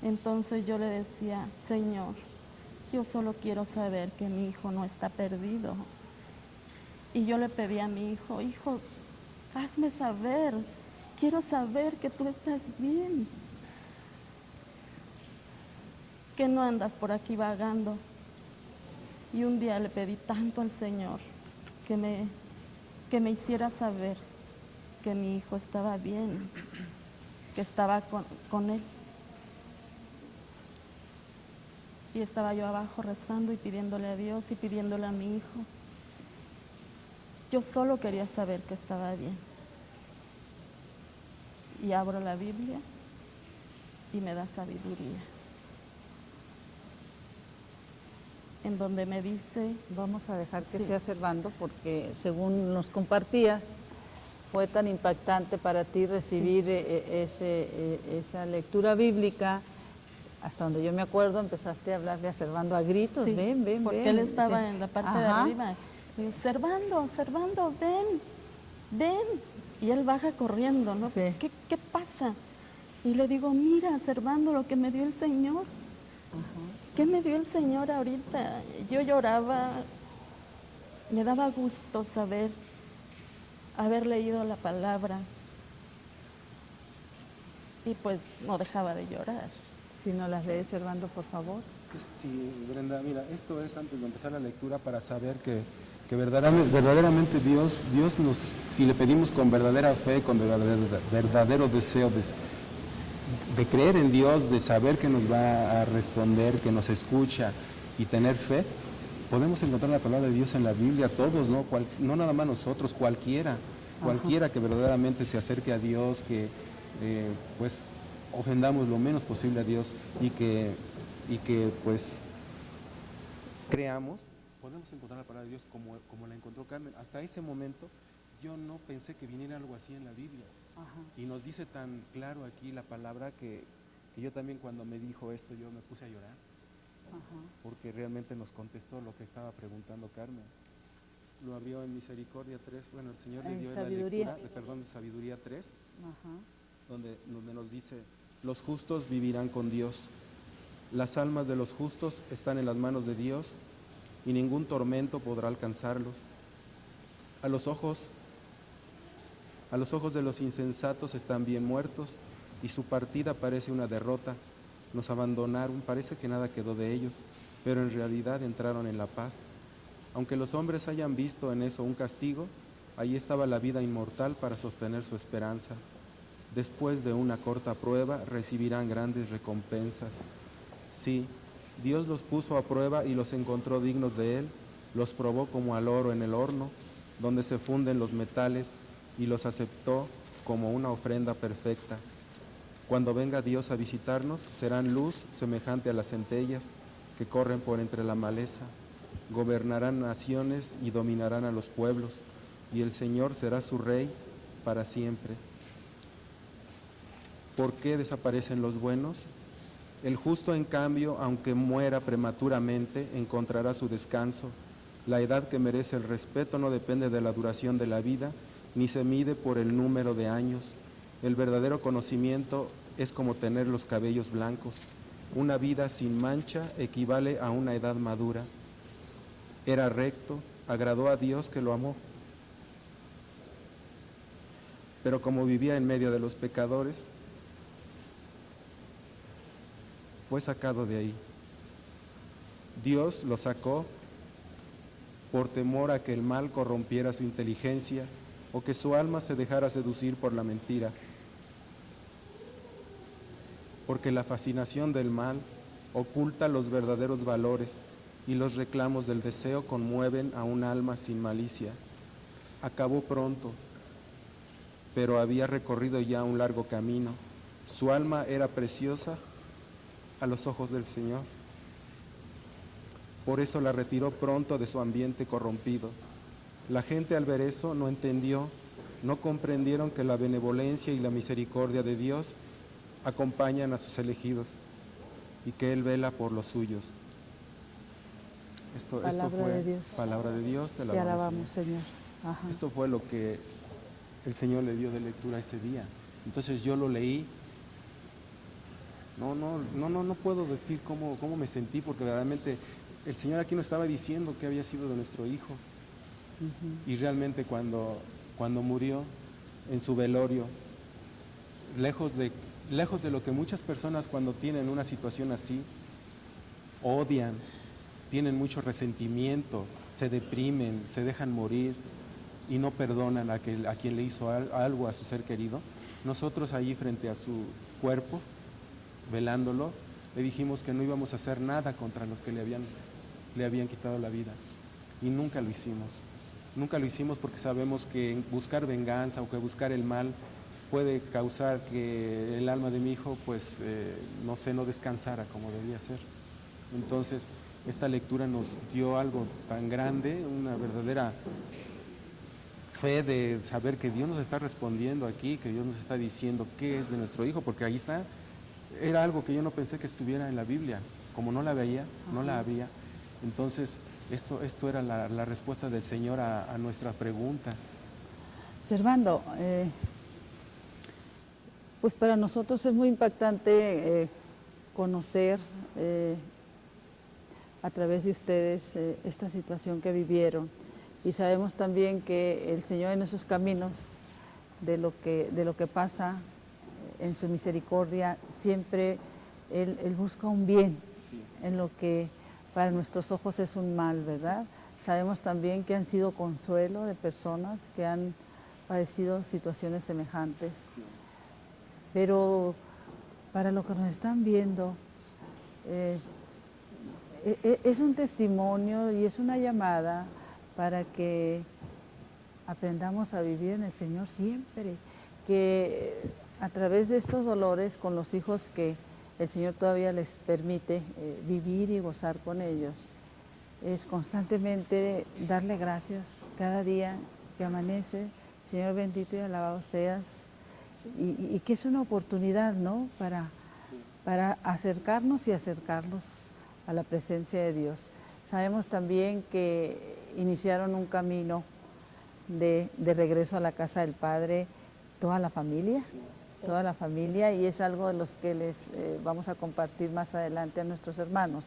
Entonces yo le decía, Señor, yo solo quiero saber que mi hijo no está perdido. Y yo le pedí a mi hijo, hijo, hazme saber, quiero saber que tú estás bien, que no andas por aquí vagando. Y un día le pedí tanto al Señor que me hiciera saber que mi hijo estaba bien, que estaba con él. Y estaba yo abajo rezando y pidiéndole a Dios y pidiéndole a mi hijo. Yo solo quería saber que estaba bien. Y abro la Biblia y me da sabiduría. En donde me dice... Vamos a dejar que Sí. sea Servando porque según nos compartías, fue tan impactante para ti recibir esa lectura bíblica. Hasta donde yo me acuerdo, empezaste a hablarle a Servando a gritos, Sí, ven, ven, porque ven. él estaba Sí. en la parte de Ajá. arriba. Y yo, Servando, Servando, ven, ven. Y él baja corriendo, ¿no? Sí. ¿Qué pasa? Y le digo, mira, Servando, lo que me dio el Señor. ¿Qué me dio el Señor ahorita? Yo lloraba, me daba gusto saber, haber leído la palabra. Y pues no dejaba de llorar. Si no las lees, Servando, por favor. Sí, Brenda, mira, esto es antes de empezar la lectura para saber que verdaderamente Dios nos, si le pedimos con verdadera fe, con verdadero deseo de creer en Dios, de saber que nos va a responder, que nos escucha y tener fe, podemos encontrar la palabra de Dios en la Biblia, todos, ¿no? No nada más nosotros, cualquiera que verdaderamente se acerque a Dios, que pues ofendamos lo menos posible a Dios y que pues creamos, podemos encontrar la palabra de Dios como la encontró Carmen. Hasta ese momento yo no pensé que viniera algo así en la Biblia. Y nos dice tan claro aquí la palabra que yo también cuando me dijo esto yo me puse a llorar. Porque realmente nos contestó lo que estaba preguntando Carmen. Lo abrió en Misericordia 3, bueno, el Señor le En dio Sabiduría. la lectura, de Sabiduría 3, Ajá. donde nos dice, los justos vivirán con Dios. Las almas de los justos están en las manos de Dios y ningún tormento podrá alcanzarlos. A los ojos de los insensatos están bien muertos y su partida parece una derrota. Nos abandonaron, parece que nada quedó de ellos, pero en realidad entraron en la paz. Aunque los hombres hayan visto en eso un castigo, ahí estaba la vida inmortal para sostener su esperanza. Después de una corta prueba recibirán grandes recompensas. Sí, Dios los puso a prueba y los encontró dignos de Él, los probó como al oro en el horno, donde se funden los metales, y los aceptó como una ofrenda perfecta. Cuando venga Dios a visitarnos, serán luz semejante a las centellas que corren por entre la maleza. Gobernarán naciones y dominarán a los pueblos, y el Señor será su rey para siempre. ¿Por qué desaparecen los buenos? El justo, en cambio, aunque muera prematuramente, encontrará su descanso. La edad que merece el respeto no depende de la duración de la vida, ni se mide por el número de años. El verdadero conocimiento es como tener los cabellos blancos. Una vida sin mancha equivale a una edad madura. Era recto, agradó a Dios que lo amó. Pero como vivía en medio de los pecadores, fue sacado de ahí. Dios lo sacó por temor a que el mal corrompiera su inteligencia o que su alma se dejara seducir por la mentira. Porque la fascinación del mal oculta los verdaderos valores y los reclamos del deseo conmueven a un alma sin malicia. Acabó pronto, pero había recorrido ya un largo camino. Su alma era preciosa a los ojos del Señor. Por eso la retiró pronto de su ambiente corrompido. La gente al ver eso no entendió, no comprendieron que la benevolencia y la misericordia de Dios acompañan a sus elegidos y que Él vela por los suyos. Palabra fue de Dios. palabra de Dios, te Te alabamos, alabamos, Señor. Ajá. Esto fue lo que el Señor le dio de lectura ese día. Entonces yo lo leí. No puedo decir cómo me sentí, porque realmente el Señor aquí nos estaba diciendo que había sido de nuestro hijo. Y realmente cuando murió en su velorio, lejos de lo que muchas personas cuando tienen una situación así, odian, tienen mucho resentimiento, se deprimen, se dejan morir y no perdonan a quien le hizo algo a su ser querido, nosotros allí frente a su cuerpo, velándolo, le dijimos que no íbamos a hacer nada contra los que le habían quitado la vida. Y nunca lo hicimos. Nunca lo hicimos porque sabemos que buscar venganza o que buscar el mal puede causar que el alma de mi hijo, pues, no descansara como debía ser. Entonces, esta lectura nos dio algo tan grande, una verdadera fe de saber que Dios nos está respondiendo aquí, que Dios nos está diciendo qué es de nuestro hijo, porque ahí está. Era algo que yo no pensé que estuviera en la Biblia. Como no la veía, no la había. Entonces, esto era la respuesta del Señor a nuestra pregunta. Servando, pues para nosotros es muy impactante conocer a través de ustedes esta situación que vivieron. Y sabemos también que el Señor en esos caminos de lo que pasa en su misericordia, siempre Él busca un bien, sí, en lo que para nuestros ojos es un mal, ¿verdad? Sabemos también que han sido consuelo de personas que han padecido situaciones semejantes. Sí. Pero para los que nos están viendo, es un testimonio y es una llamada para que aprendamos a vivir en el Señor siempre, que a través de estos dolores con los hijos que el Señor todavía les permite vivir y gozar con ellos, es constantemente darle gracias cada día que amanece. Señor bendito y alabado seas, y que es una oportunidad, ¿no?, para acercarnos y acercarlos a la presencia de Dios. Sabemos también que iniciaron un camino de regreso a la casa del Padre, toda la familia, y es algo de los que les vamos a compartir más adelante a nuestros hermanos.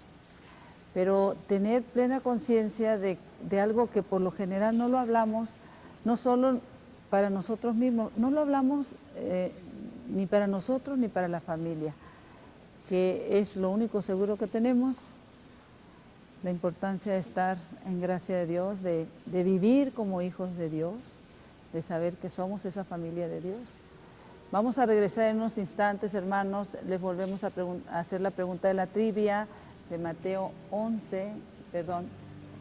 Pero tener plena conciencia de algo que por lo general no lo hablamos, no solo para nosotros mismos, no lo hablamos ni para nosotros ni para la familia, que es lo único seguro que tenemos, la importancia de estar en gracia de Dios, de vivir como hijos de Dios, de saber que somos esa familia de Dios. Vamos a regresar en unos instantes, hermanos. Les volvemos a hacer la pregunta de la trivia de Mateo 11, perdón,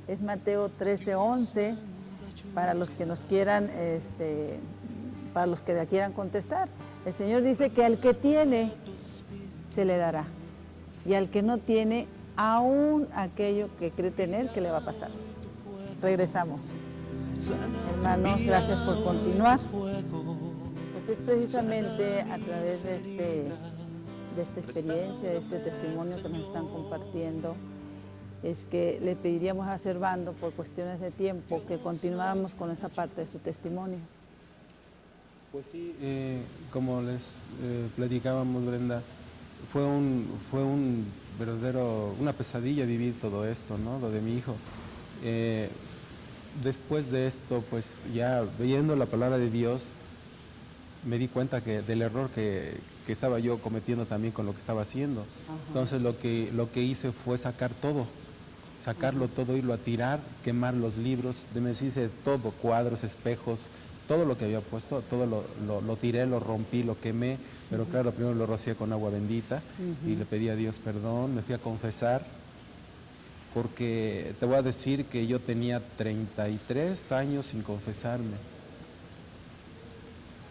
es Mateo 13:11, para los que nos quieran, para los que la quieran contestar. El Señor dice que al que tiene, se le dará, y al que no tiene, aún aquello que cree tener, que le va a pasar. Regresamos. Hermanos, gracias por continuar. Porque es precisamente a través de esta experiencia, de este testimonio que nos están compartiendo, es que le pediríamos a Servando, por cuestiones de tiempo, que continuáramos con esa parte de su testimonio. Pues sí, como les platicábamos, Brenda, fue un verdadero, una pesadilla vivir todo esto, ¿no?, lo de mi hijo. Después de esto, pues ya viendo la palabra de Dios, me di cuenta del error que estaba yo cometiendo también con lo que estaba haciendo. Ajá. Entonces lo que hice fue sacarlo todo, irlo a tirar, quemar los libros, me hice todo, cuadros, espejos, todo lo que había puesto, todo lo tiré, lo rompí, lo quemé, pero claro, primero lo rocié con agua bendita y le pedí a Dios perdón, me fui a confesar, porque te voy a decir que yo tenía 33 años sin confesarme,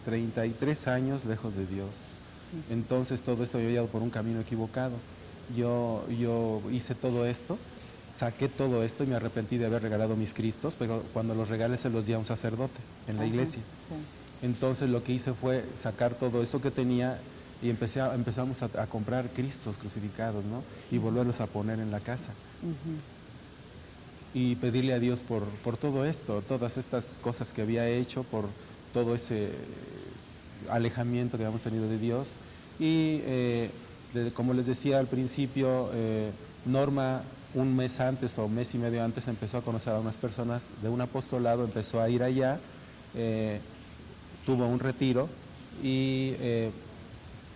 33 años lejos de Dios. Entonces todo esto yo había ido por un camino equivocado. Yo hice todo esto, saqué todo esto y me arrepentí de haber regalado mis cristos, pero cuando los regalé se los di a un sacerdote en la iglesia. Sí. Entonces lo que hice fue sacar todo eso que tenía y empezamos a comprar cristos crucificados, ¿no?, y volverlos a poner en la casa. y pedirle a Dios por todo esto, todas estas cosas que había hecho, por todo ese alejamiento que habíamos tenido de Dios. Y como les decía al principio, Norma un mes antes o mes y medio antes empezó a conocer a unas personas de un apostolado, empezó a ir allá, tuvo un retiro y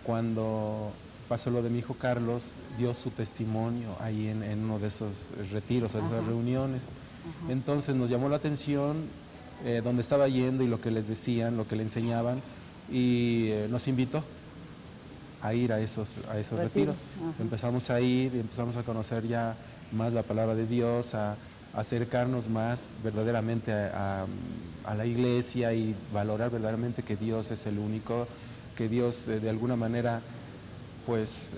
cuando pasó lo de mi hijo Carlos, dio su testimonio ahí en uno de esos retiros, en esas reuniones. Entonces nos llamó la atención donde estaba yendo y lo que les decían, lo que le enseñaban, y nos invitó a ir a esos retiros. Empezamos a ir y empezamos a conocer ya más la palabra de Dios, a acercarnos más verdaderamente a la iglesia y valorar verdaderamente que Dios es el único, que Dios de alguna manera pues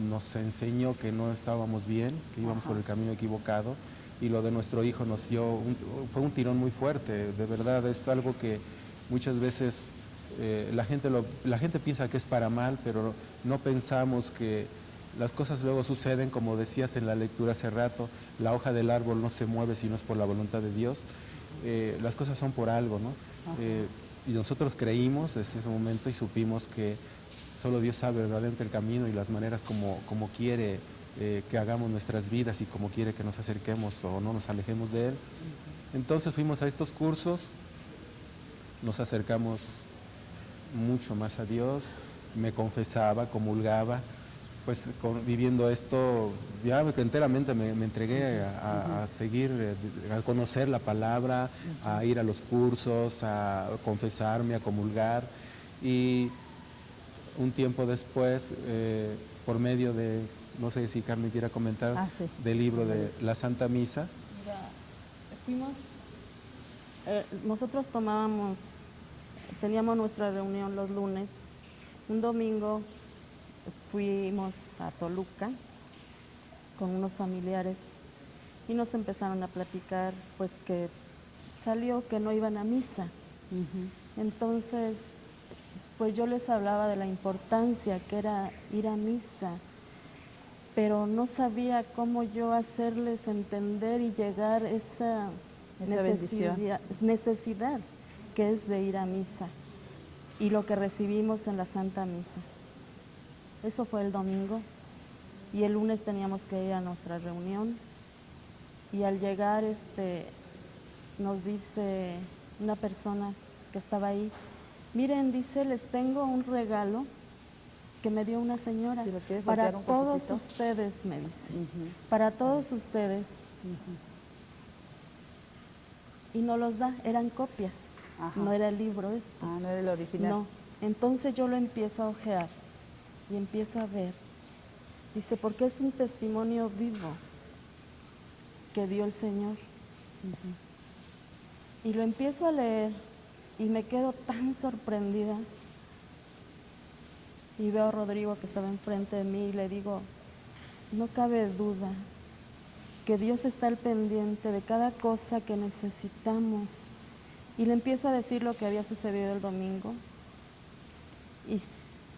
nos enseñó que no estábamos bien, que íbamos por el camino equivocado, y lo de nuestro hijo nos dio, fue un tirón muy fuerte, de verdad es algo que muchas veces la gente piensa que es para mal, pero no pensamos que las cosas luego suceden, como decías en la lectura hace rato, la hoja del árbol no se mueve si no es por la voluntad de Dios, las cosas son por algo, ¿no? Y nosotros creímos desde ese momento y supimos que solo Dios sabe verdaderamente el camino y las maneras como quiere que hagamos nuestras vidas y como quiere que nos acerquemos o no nos alejemos de Él. Entonces fuimos a estos cursos, nos acercamos mucho más a Dios, me confesaba, comulgaba, pues viviendo esto, ya enteramente me entregué a seguir, a conocer la palabra, a ir a los cursos, a confesarme, a comulgar, y un tiempo después, por medio de, no sé si Carmen quiera comentar, sí, del libro de la Santa Misa. Mira, nosotros teníamos nuestra reunión los lunes. Un domingo fuimos a Toluca con unos familiares y nos empezaron a platicar pues que salió que no iban a misa. Entonces pues yo les hablaba de la importancia que era ir a misa, pero no sabía cómo yo hacerles entender y llegar esa necesidad que es de ir a misa y lo que recibimos en la Santa Misa. Eso fue el domingo y el lunes teníamos que ir a nuestra reunión y al llegar nos dice una persona que estaba ahí: miren, dice, les tengo un regalo que me dio una señora, si para todos ustedes, me dice, para todos ustedes. Y no los da, eran copias, no era el libro no era el original. No, entonces yo lo empiezo a ojear y empiezo a ver. Dice, porque es un testimonio vivo que dio el Señor. Y lo empiezo a leer y me quedo tan sorprendida. Y veo a Rodrigo que estaba enfrente de mí y le digo, no cabe duda que Dios está al pendiente de cada cosa que necesitamos. Y le empiezo a decir lo que había sucedido el domingo. Y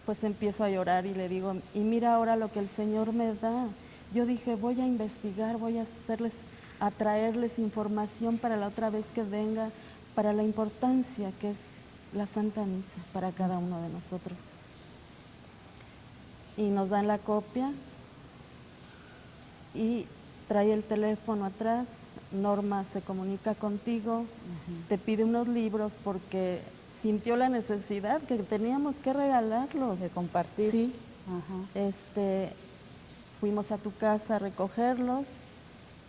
pues empiezo a llorar y le digo, y mira ahora lo que el Señor me da. Yo dije, voy a investigar, voy a traerles información para la otra vez que venga, para la importancia que es la Santa Misa para cada uno de nosotros. Y nos dan la copia y trae el teléfono atrás, Norma se comunica contigo, te pide unos libros porque sintió la necesidad que teníamos que regalarlos. De compartir. Sí. Fuimos a tu casa a recogerlos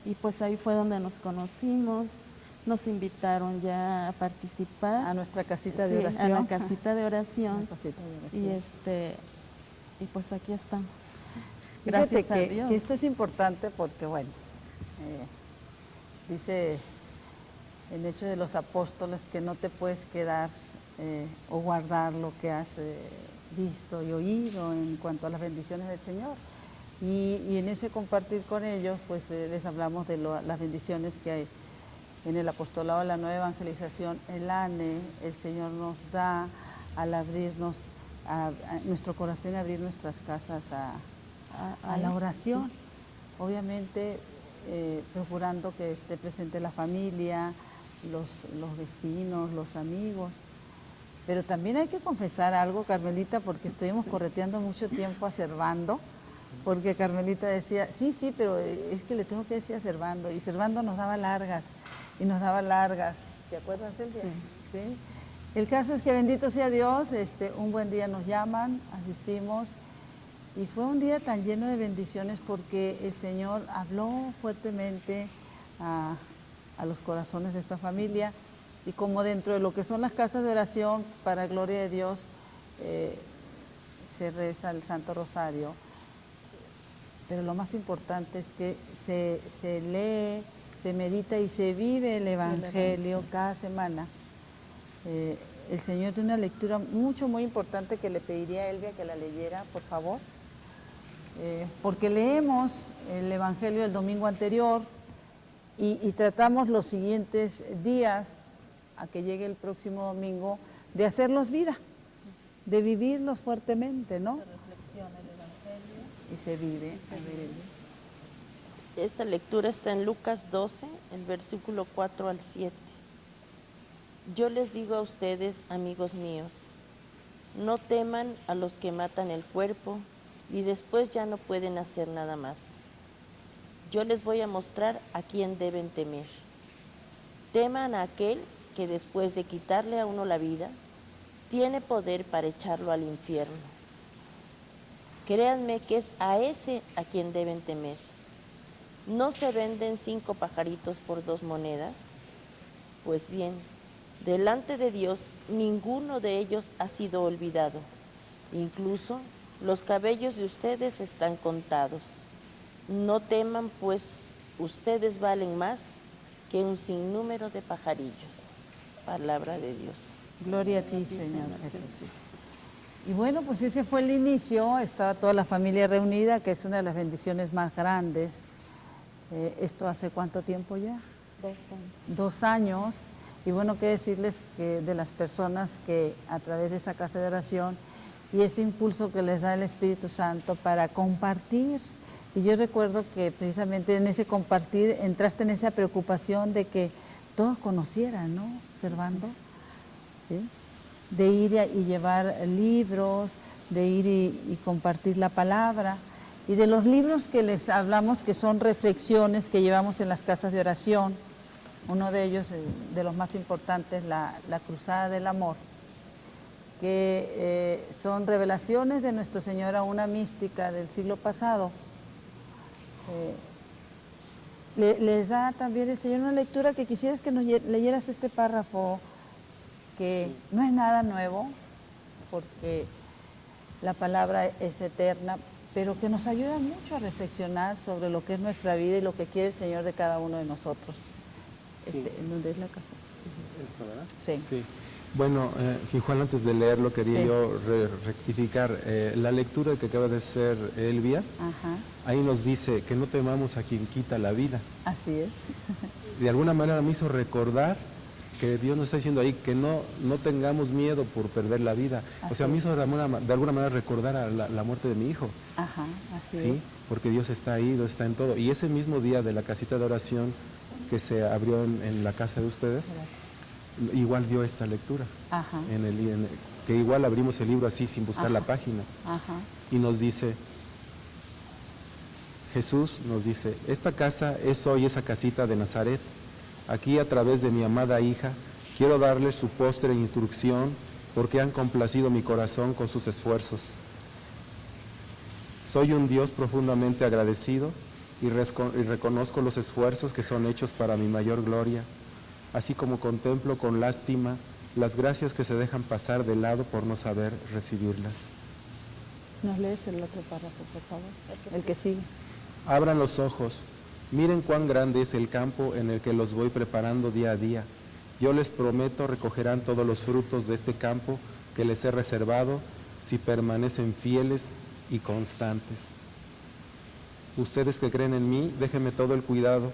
y pues ahí fue donde nos conocimos. Nos invitaron ya a participar. A nuestra casita de oración. A la casita de oración. Y pues aquí estamos. Gracias a Dios. Que esto es importante porque, bueno, dice el hecho de los apóstoles que no te puedes quedar o guardar lo que has visto y oído en cuanto a las bendiciones del Señor. Y en ese compartir con ellos, pues les hablamos de las bendiciones que hay en el apostolado de la nueva evangelización, el ANE, el Señor nos da al abrirnos a nuestro corazón y abrir nuestras casas a la oración. Sí. Obviamente procurando que esté presente la familia, los vecinos, los amigos. Pero también hay que confesar algo, Carmelita, porque estuvimos correteando mucho tiempo a Servando, porque Carmelita decía, sí, pero es que le tengo que decir a Servando, y Servando nos daba largas, y nos daba largas. ¿Te acuerdas, Silvia? Sí. El caso es que bendito sea Dios, un buen día nos llaman, asistimos, y fue un día tan lleno de bendiciones porque el Señor habló fuertemente a los corazones de esta familia, y como dentro de lo que son las casas de oración, para gloria de Dios, se reza el Santo Rosario, pero lo más importante es que se lee, se medita y se vive el Evangelio cada semana. El Señor tiene una lectura muy importante que le pediría a Elvia que la leyera, por favor, porque leemos el Evangelio del domingo anterior y tratamos los siguientes días, a que llegue el próximo domingo, de hacerlos vida, de vivirlos fuertemente, ¿no? Se reflexiona el Evangelio. Y se vive. Esta lectura está en Lucas 12, el versículo 4 al 7. Yo les digo a ustedes, amigos míos, no teman a los que matan el cuerpo y después ya no pueden hacer nada más. Yo les voy a mostrar a quién deben temer. Teman a aquel que después de quitarle a uno la vida, tiene poder para echarlo al infierno. Créanme que es a ese a quien deben temer. ¿No se venden 5 pajaritos por 2 monedas? Pues bien, delante de Dios ninguno de ellos ha sido olvidado. Incluso los cabellos de ustedes están contados. No teman, pues ustedes valen más que un sinnúmero de pajarillos. Palabra de Dios. Gloria a ti, Señor Jesús. Y bueno, pues ese fue el inicio, estaba toda la familia reunida, que es una de las bendiciones más grandes. ¿Esto hace cuánto tiempo ya? 2 años. 2 años. Y bueno, qué decirles que de las personas que a través de esta casa de oración y ese impulso que les da el Espíritu Santo para compartir. Y yo recuerdo que precisamente en ese compartir entraste en esa preocupación de que todos conocieran, ¿no? Servando. ¿Sí? De ir y llevar libros, de ir y compartir la palabra. Y de los libros que les hablamos, que son reflexiones que llevamos en las casas de oración, uno de ellos, de los más importantes, la Cruzada del Amor, que son revelaciones de Nuestro Señor a una mística del siglo pasado. Les da también el Señor una lectura que quisieras que nos leyeras este párrafo, que no es nada nuevo, porque la palabra es eterna, pero que nos ayuda mucho a reflexionar sobre lo que es nuestra vida y lo que quiere el Señor de cada uno de nosotros. Sí. ¿En dónde es la casa? Esto, ¿verdad? Sí. Sí. Bueno, Juan, antes de leerlo quería Sí. yo rectificar la lectura que acaba de hacer Elvia. Ajá, Ahí nos dice que no temamos a quien quita la vida. así es. De alguna manera me hizo recordar que Dios nos está diciendo ahí que no tengamos miedo por perder la vida. Así O sea, me es. hizo de alguna manera recordar a la muerte de mi hijo. Ajá, así ¿Sí? es. Porque Dios está ahí, Dios está en todo. Y ese mismo día de la casita de oración que se abrió en la casa de ustedes, igual dio esta lectura. Ajá, Que igual abrimos el libro así sin buscar la Ajá. página. ajá, Y nos dice, Jesús nos dice, esta casa es hoy esa casita de Nazaret. Aquí a través de mi amada hija quiero darles su postre instrucción porque han complacido mi corazón con sus esfuerzos. Soy un Dios profundamente agradecido y reconozco los esfuerzos que son hechos para mi mayor gloria, así como contemplo con lástima las gracias que se dejan pasar de lado por no saber recibirlas. ¿Nos lees el otro párrafo, por favor? El que sigue. Abran los ojos, miren cuán grande es el campo en el que los voy preparando día a día. Yo les prometo recogerán todos los frutos de este campo que les he reservado si permanecen fieles y constantes. Ustedes que creen en mí, déjenme todo el cuidado,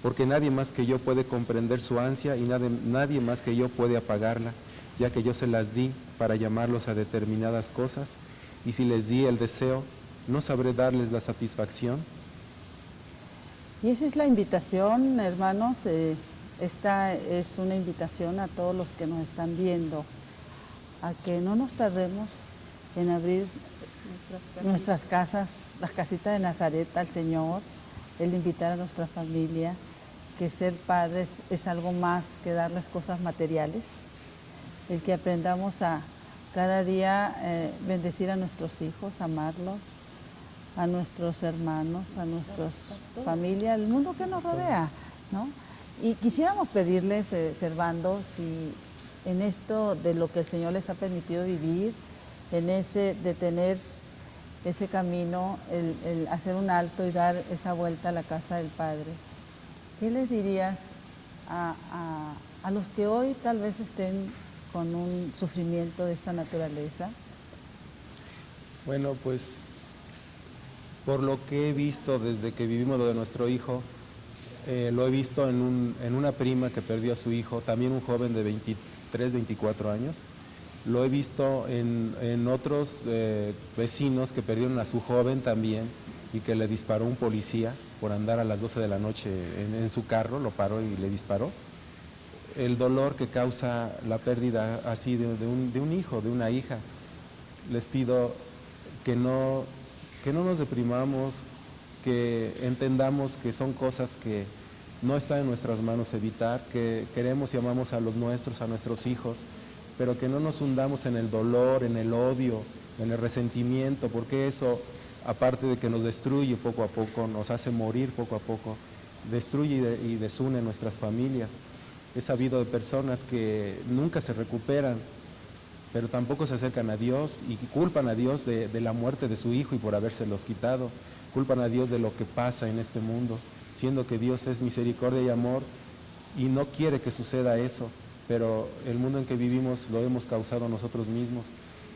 porque nadie más que yo puede comprender su ansia y nadie más que yo puede apagarla, ya que yo se las di para llamarlos a determinadas cosas, y si les di el deseo, ¿no sabré darles la satisfacción? Y esa es la invitación, hermanos. Esta es una invitación a todos los que nos están viendo, a que no nos tardemos en abrir nuestras casas, las casitas de Nazaret al Señor, el invitar a nuestra familia, que ser padres es algo más que darles cosas materiales, el que aprendamos a cada día bendecir a nuestros hijos, amarlos, a nuestros hermanos, a nuestra familia, al mundo que nos rodea, ¿no? Y quisiéramos pedirles, Servando, si en esto de lo que el Señor les ha permitido vivir, en ese de tener ese camino, el hacer un alto y dar esa vuelta a la casa del Padre, ¿qué les dirías a los que hoy tal vez estén con un sufrimiento de esta naturaleza? Bueno, pues por lo que he visto desde que vivimos lo de nuestro hijo, lo he visto en una prima que perdió a su hijo, también un joven de 23, 24 años. Lo he visto en otros vecinos que perdieron a su joven también y que le disparó un policía por andar a las 12 de la noche en su carro, lo paró y le disparó. El dolor que causa la pérdida así de un hijo, de una hija. Les pido que no nos deprimamos, que entendamos que son cosas que no está en nuestras manos evitar, que queremos y amamos a los nuestros, a nuestros hijos, pero que no nos hundamos en el dolor, en el odio, en el resentimiento, porque eso, aparte de que nos destruye poco a poco, nos hace morir poco a poco, destruye y desune nuestras familias. He sabido de personas que nunca se recuperan, pero tampoco se acercan a Dios y culpan a Dios de la muerte de su hijo y por habérselos quitado. Culpan a Dios de lo que pasa en este mundo, siendo que Dios es misericordia y amor y no quiere que suceda eso, pero el mundo en que vivimos lo hemos causado nosotros mismos.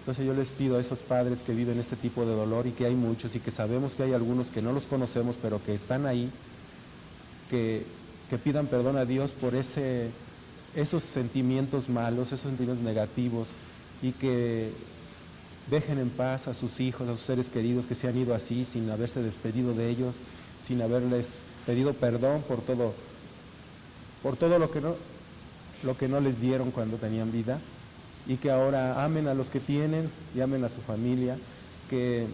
Entonces yo les pido a esos padres que viven este tipo de dolor, y que hay muchos y que sabemos que hay algunos que no los conocemos, pero que están ahí, que pidan perdón a Dios por esos sentimientos malos, esos sentimientos negativos, y que dejen en paz a sus hijos, a sus seres queridos que se han ido así, sin haberse despedido de ellos, sin haberles pedido perdón por todo lo que no les dieron cuando tenían vida, y que ahora amen a los que tienen y amen a su familia, que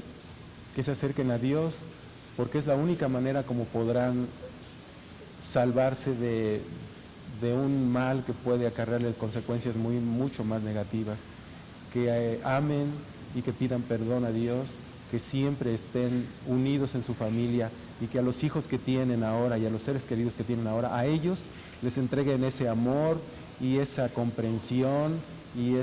se acerquen a Dios, porque es la única manera como podrán salvarse de un mal que puede acarrearles consecuencias mucho más negativas. Que amen y que pidan perdón a Dios, que siempre estén unidos en su familia, y que a los hijos que tienen ahora y a los seres queridos que tienen ahora, a ellos les entreguen ese amor y esa comprensión y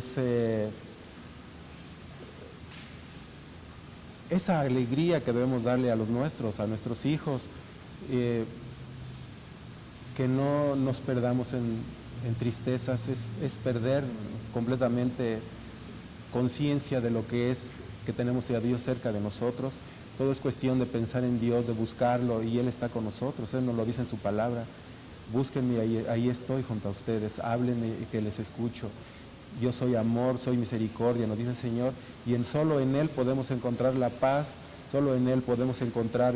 esa alegría que debemos darle a nuestros hijos, que no nos perdamos en tristezas, es perder completamente conciencia de lo que es que tenemos a Dios cerca de nosotros. Todo es cuestión de pensar en Dios, de buscarlo, y Él está con nosotros. Él nos lo dice en su palabra: búsquenme, ahí estoy junto a ustedes, háblenme que les escucho. Yo soy amor, soy misericordia, nos dice el Señor, y solo en Él podemos encontrar la paz, solo en Él podemos encontrar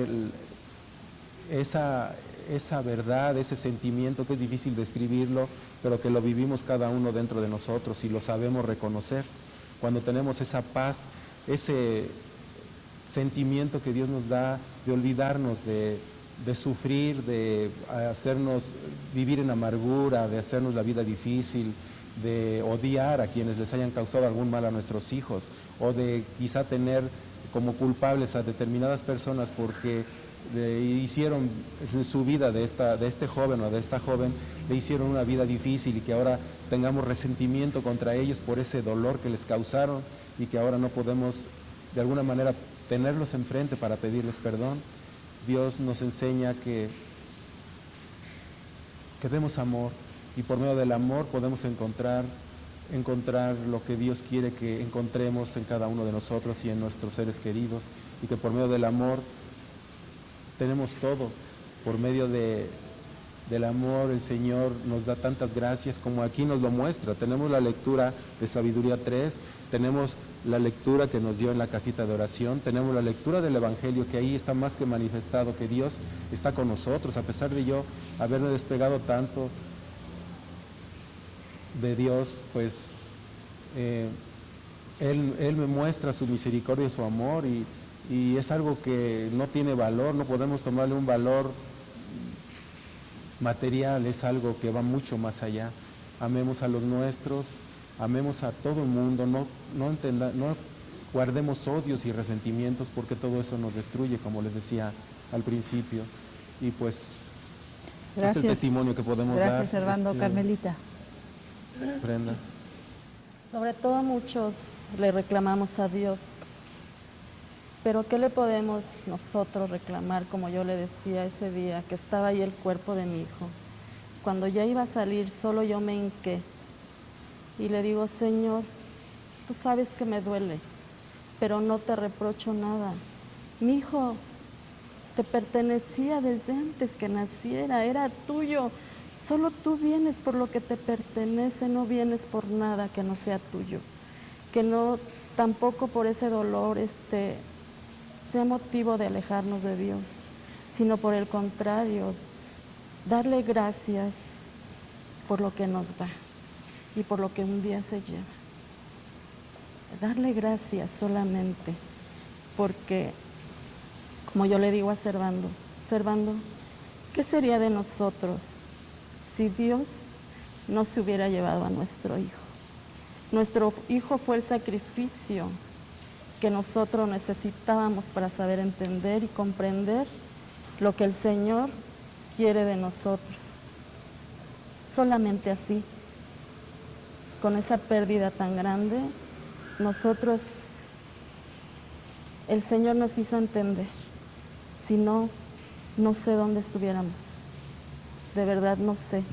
esa verdad, ese sentimiento que es difícil describirlo, pero que lo vivimos cada uno dentro de nosotros y lo sabemos reconocer. Cuando tenemos esa paz, ese sentimiento que Dios nos da de olvidarnos de sufrir, de hacernos vivir en amargura, de hacernos la vida difícil, de odiar a quienes les hayan causado algún mal a nuestros hijos, o de quizá tener como culpables a determinadas personas porque hicieron en su vida de este joven o de esta joven, le hicieron una vida difícil, y que ahora tengamos resentimiento contra ellos por ese dolor que les causaron, y que ahora no podemos de alguna manera tenerlos enfrente para pedirles perdón. Dios nos enseña que demos amor, y por medio del amor podemos encontrar lo que Dios quiere que encontremos en cada uno de nosotros y en nuestros seres queridos, y que por medio del amor tenemos todo. Por medio del amor el Señor nos da tantas gracias como aquí nos lo muestra. Tenemos la lectura de Sabiduría 3, tenemos la lectura que nos dio en la casita de oración, tenemos la lectura del Evangelio, que ahí está más que manifestado, que Dios está con nosotros, a pesar de yo haberme despegado tanto de Dios, pues Él me muestra su misericordia y su amor, y es algo que no tiene valor, no podemos tomarle un valor material, es algo que va mucho más allá. Amemos a los nuestros, amemos a todo el mundo, no guardemos odios y resentimientos, porque todo eso nos destruye, como les decía al principio. Y pues Gracias. es el testimonio que podemos dar. Gracias, Servando. Carmelita. Brenda. Sobre todo muchos le reclamamos a Dios, pero ¿qué le podemos nosotros reclamar? Como yo le decía ese día, que estaba ahí el cuerpo de mi hijo. Cuando ya iba a salir, solo yo me hinqué y le digo, Señor, tú sabes que me duele, pero no te reprocho nada. Mi hijo te pertenecía desde antes que naciera, era tuyo. Solo tú vienes por lo que te pertenece, no vienes por nada que no sea tuyo. Que no, tampoco por ese dolor sea motivo de alejarnos de Dios, sino por el contrario, darle gracias por lo que nos da y por lo que un día se lleva. Darle gracias solamente, porque, como yo le digo a Servando, ¿qué sería de nosotros si Dios no se hubiera llevado a nuestro hijo? Nuestro hijo fue el sacrificio que nosotros necesitábamos para saber entender y comprender lo que el Señor quiere de nosotros. Solamente así, con esa pérdida tan grande, nosotros, el Señor nos hizo entender. Si no, no sé dónde estuviéramos. De verdad no sé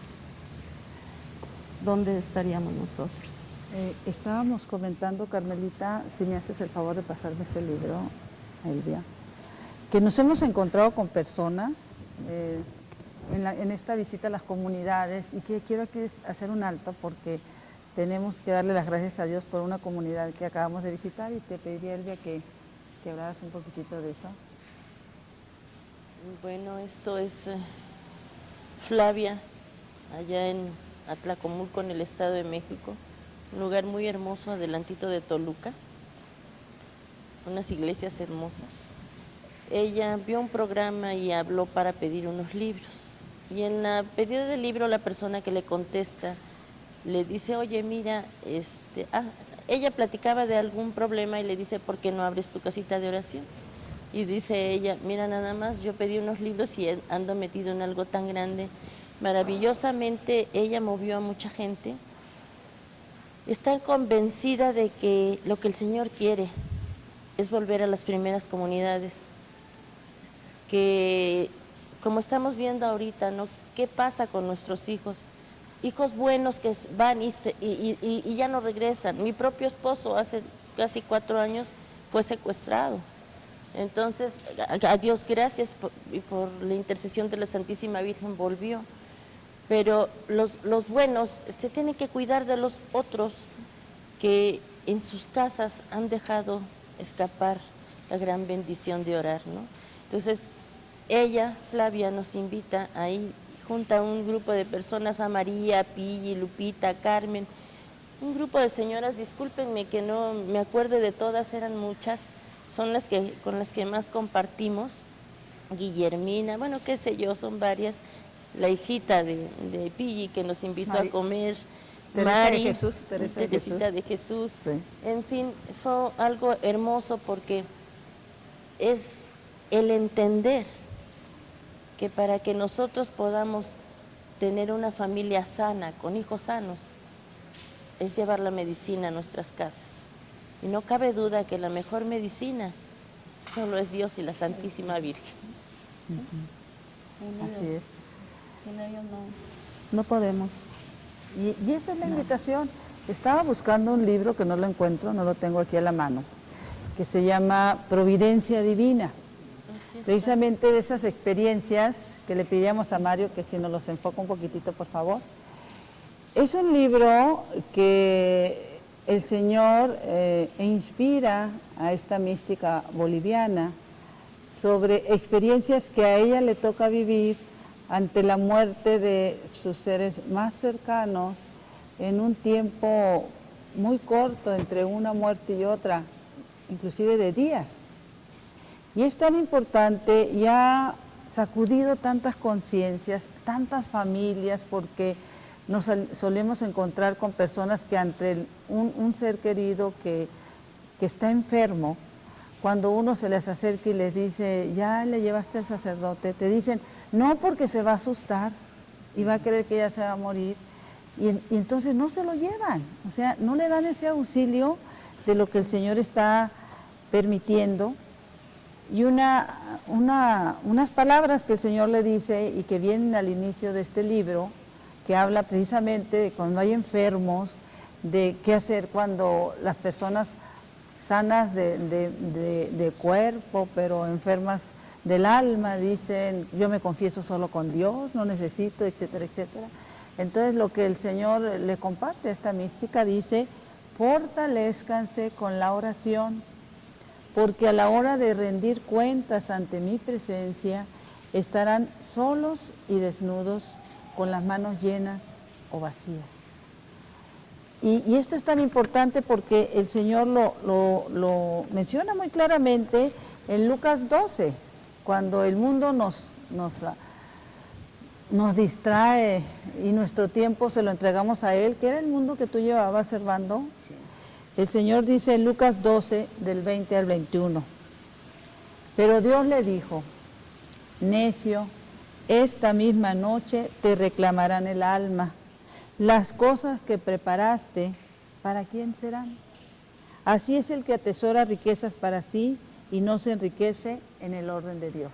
dónde estaríamos nosotros. Estábamos comentando, Carmelita, si me haces el favor de pasarme ese libro, Elvia, que nos hemos encontrado con personas en esta visita a las comunidades, y que quiero aquí hacer un alto porque tenemos que darle las gracias a Dios por una comunidad que acabamos de visitar, y te pediría, Elvia, que hablaras un poquitito de eso. Bueno, esto es Flavia, allá en Atlacomulco, en el Estado de México, un lugar muy hermoso, adelantito de Toluca, unas iglesias hermosas. Ella vio un programa y habló para pedir unos libros, y en la pedida del libro la persona que le contesta le dice, oye, mira, ella platicaba de algún problema y le dice, ¿por qué no abres tu casita de oración? Y dice ella, mira, nada más, yo pedí unos libros y ando metido en algo tan grande. Maravillosamente ella movió a mucha gente. Está convencida de que lo que el Señor quiere es volver a las primeras comunidades. Que, como estamos viendo ahorita, ¿no? ¿Qué pasa con nuestros hijos? Hijos buenos que van y ya no regresan. Mi propio esposo hace casi 4 años fue secuestrado. Entonces, a Dios gracias por la intercesión de la Santísima Virgen volvió. Pero los buenos se tienen que cuidar de los otros que en sus casas han dejado escapar la gran bendición de orar, ¿no? Entonces, ella, Flavia, nos invita ahí, junta a un grupo de personas, a María, a Pilli, Lupita, a Carmen, un grupo de señoras, discúlpenme que no me acuerdo de todas, eran muchas, son con las que más compartimos, Guillermina, bueno, qué sé yo, son varias, la hijita de Pilli que nos invitó a comer, Mari, Teresita de Jesús, Sí. En fin, fue algo hermoso porque es el entender que para que nosotros podamos tener una familia sana, con hijos sanos, es llevar la medicina a nuestras casas. Y no cabe duda que la mejor medicina solo es Dios y la Santísima Virgen. ¿Sí? Así es. Sin ellos no podemos. Y esa es la invitación. Estaba buscando un libro que no lo encuentro, no lo tengo aquí a la mano, que se llama Providencia Divina. Precisamente de esas experiencias que le pedíamos a Mario, que si nos los enfoca un poquitito, por favor. Es un libro que el Señor inspira a esta mística boliviana sobre experiencias que a ella le toca vivir ante la muerte de sus seres más cercanos en un tiempo muy corto entre una muerte y otra, inclusive de días. Y es tan importante y ha sacudido tantas conciencias, tantas familias, porque nos solemos encontrar con personas que ante un ser querido que está enfermo, cuando uno se les acerca y les dice, ya le llevaste al sacerdote, te dicen, no, porque se va a asustar y va a creer que ya se va a morir, y entonces no se lo llevan, o sea, no le dan ese auxilio de lo que el Señor está permitiendo. Y unas palabras que el Señor le dice y que vienen al inicio de este libro, que habla precisamente de cuando hay enfermos, de qué hacer cuando las personas sanas de cuerpo, pero enfermas del alma, dicen, yo me confieso solo con Dios, no necesito, etcétera, etcétera. Entonces lo que el Señor le comparte a esta mística dice, fortalezcanse con la oración, porque a la hora de rendir cuentas ante mi presencia, estarán solos y desnudos, con las manos llenas o vacías. Y esto es tan importante porque el Señor lo menciona muy claramente en Lucas 12, cuando el mundo nos distrae y nuestro tiempo se lo entregamos a Él, que era el mundo que tú llevabas, Servando. Sí. El Señor dice en Lucas 12, del 20 al 21, pero Dios le dijo, necio, esta misma noche te reclamarán el alma. Las cosas que preparaste, ¿para quién serán? Así es el que atesora riquezas para sí y no se enriquece en el orden de Dios.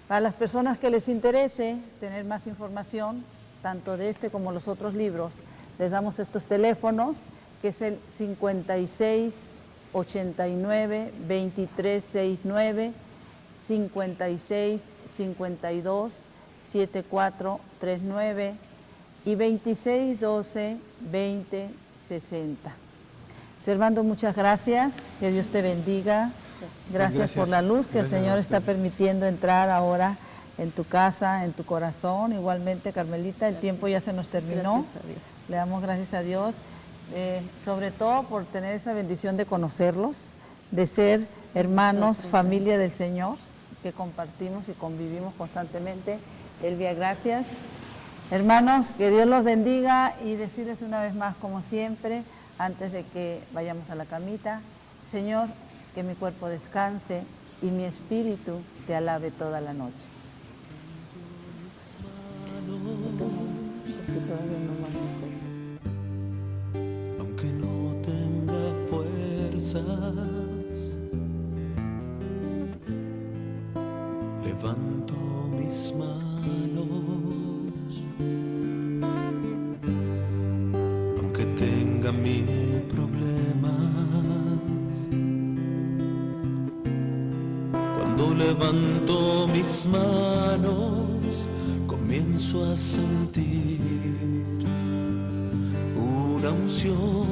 Para las personas que les interese tener más información, tanto de este como los otros libros, les damos estos teléfonos, que es el 56 89 23 69, 56 52 74 39 y 26 12 20 60. Servando, muchas gracias, que Dios te bendiga. Gracias por la luz que el Señor está permitiendo entrar ahora en tu casa, en tu corazón. Igualmente, Carmelita, el tiempo ya se nos terminó. Gracias a Dios. Le damos gracias a Dios, sobre todo por tener esa bendición de conocerlos, de ser hermanos, familia del Señor, que compartimos y convivimos constantemente. Elvia, gracias. Hermanos, que Dios los bendiga y decirles una vez más, como siempre, antes de que vayamos a la camita, Señor, que mi cuerpo descanse y mi espíritu te alabe toda la noche. Aunque no tenga fuerzas, levanto mis manos. Aunque tenga 1000 problemas, cuando levanto mis manos, comienzo a sentir una unción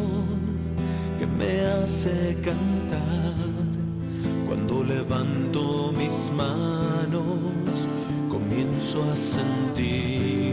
que me hace cantar. Cuando levanto mis manos, comienzo a sentir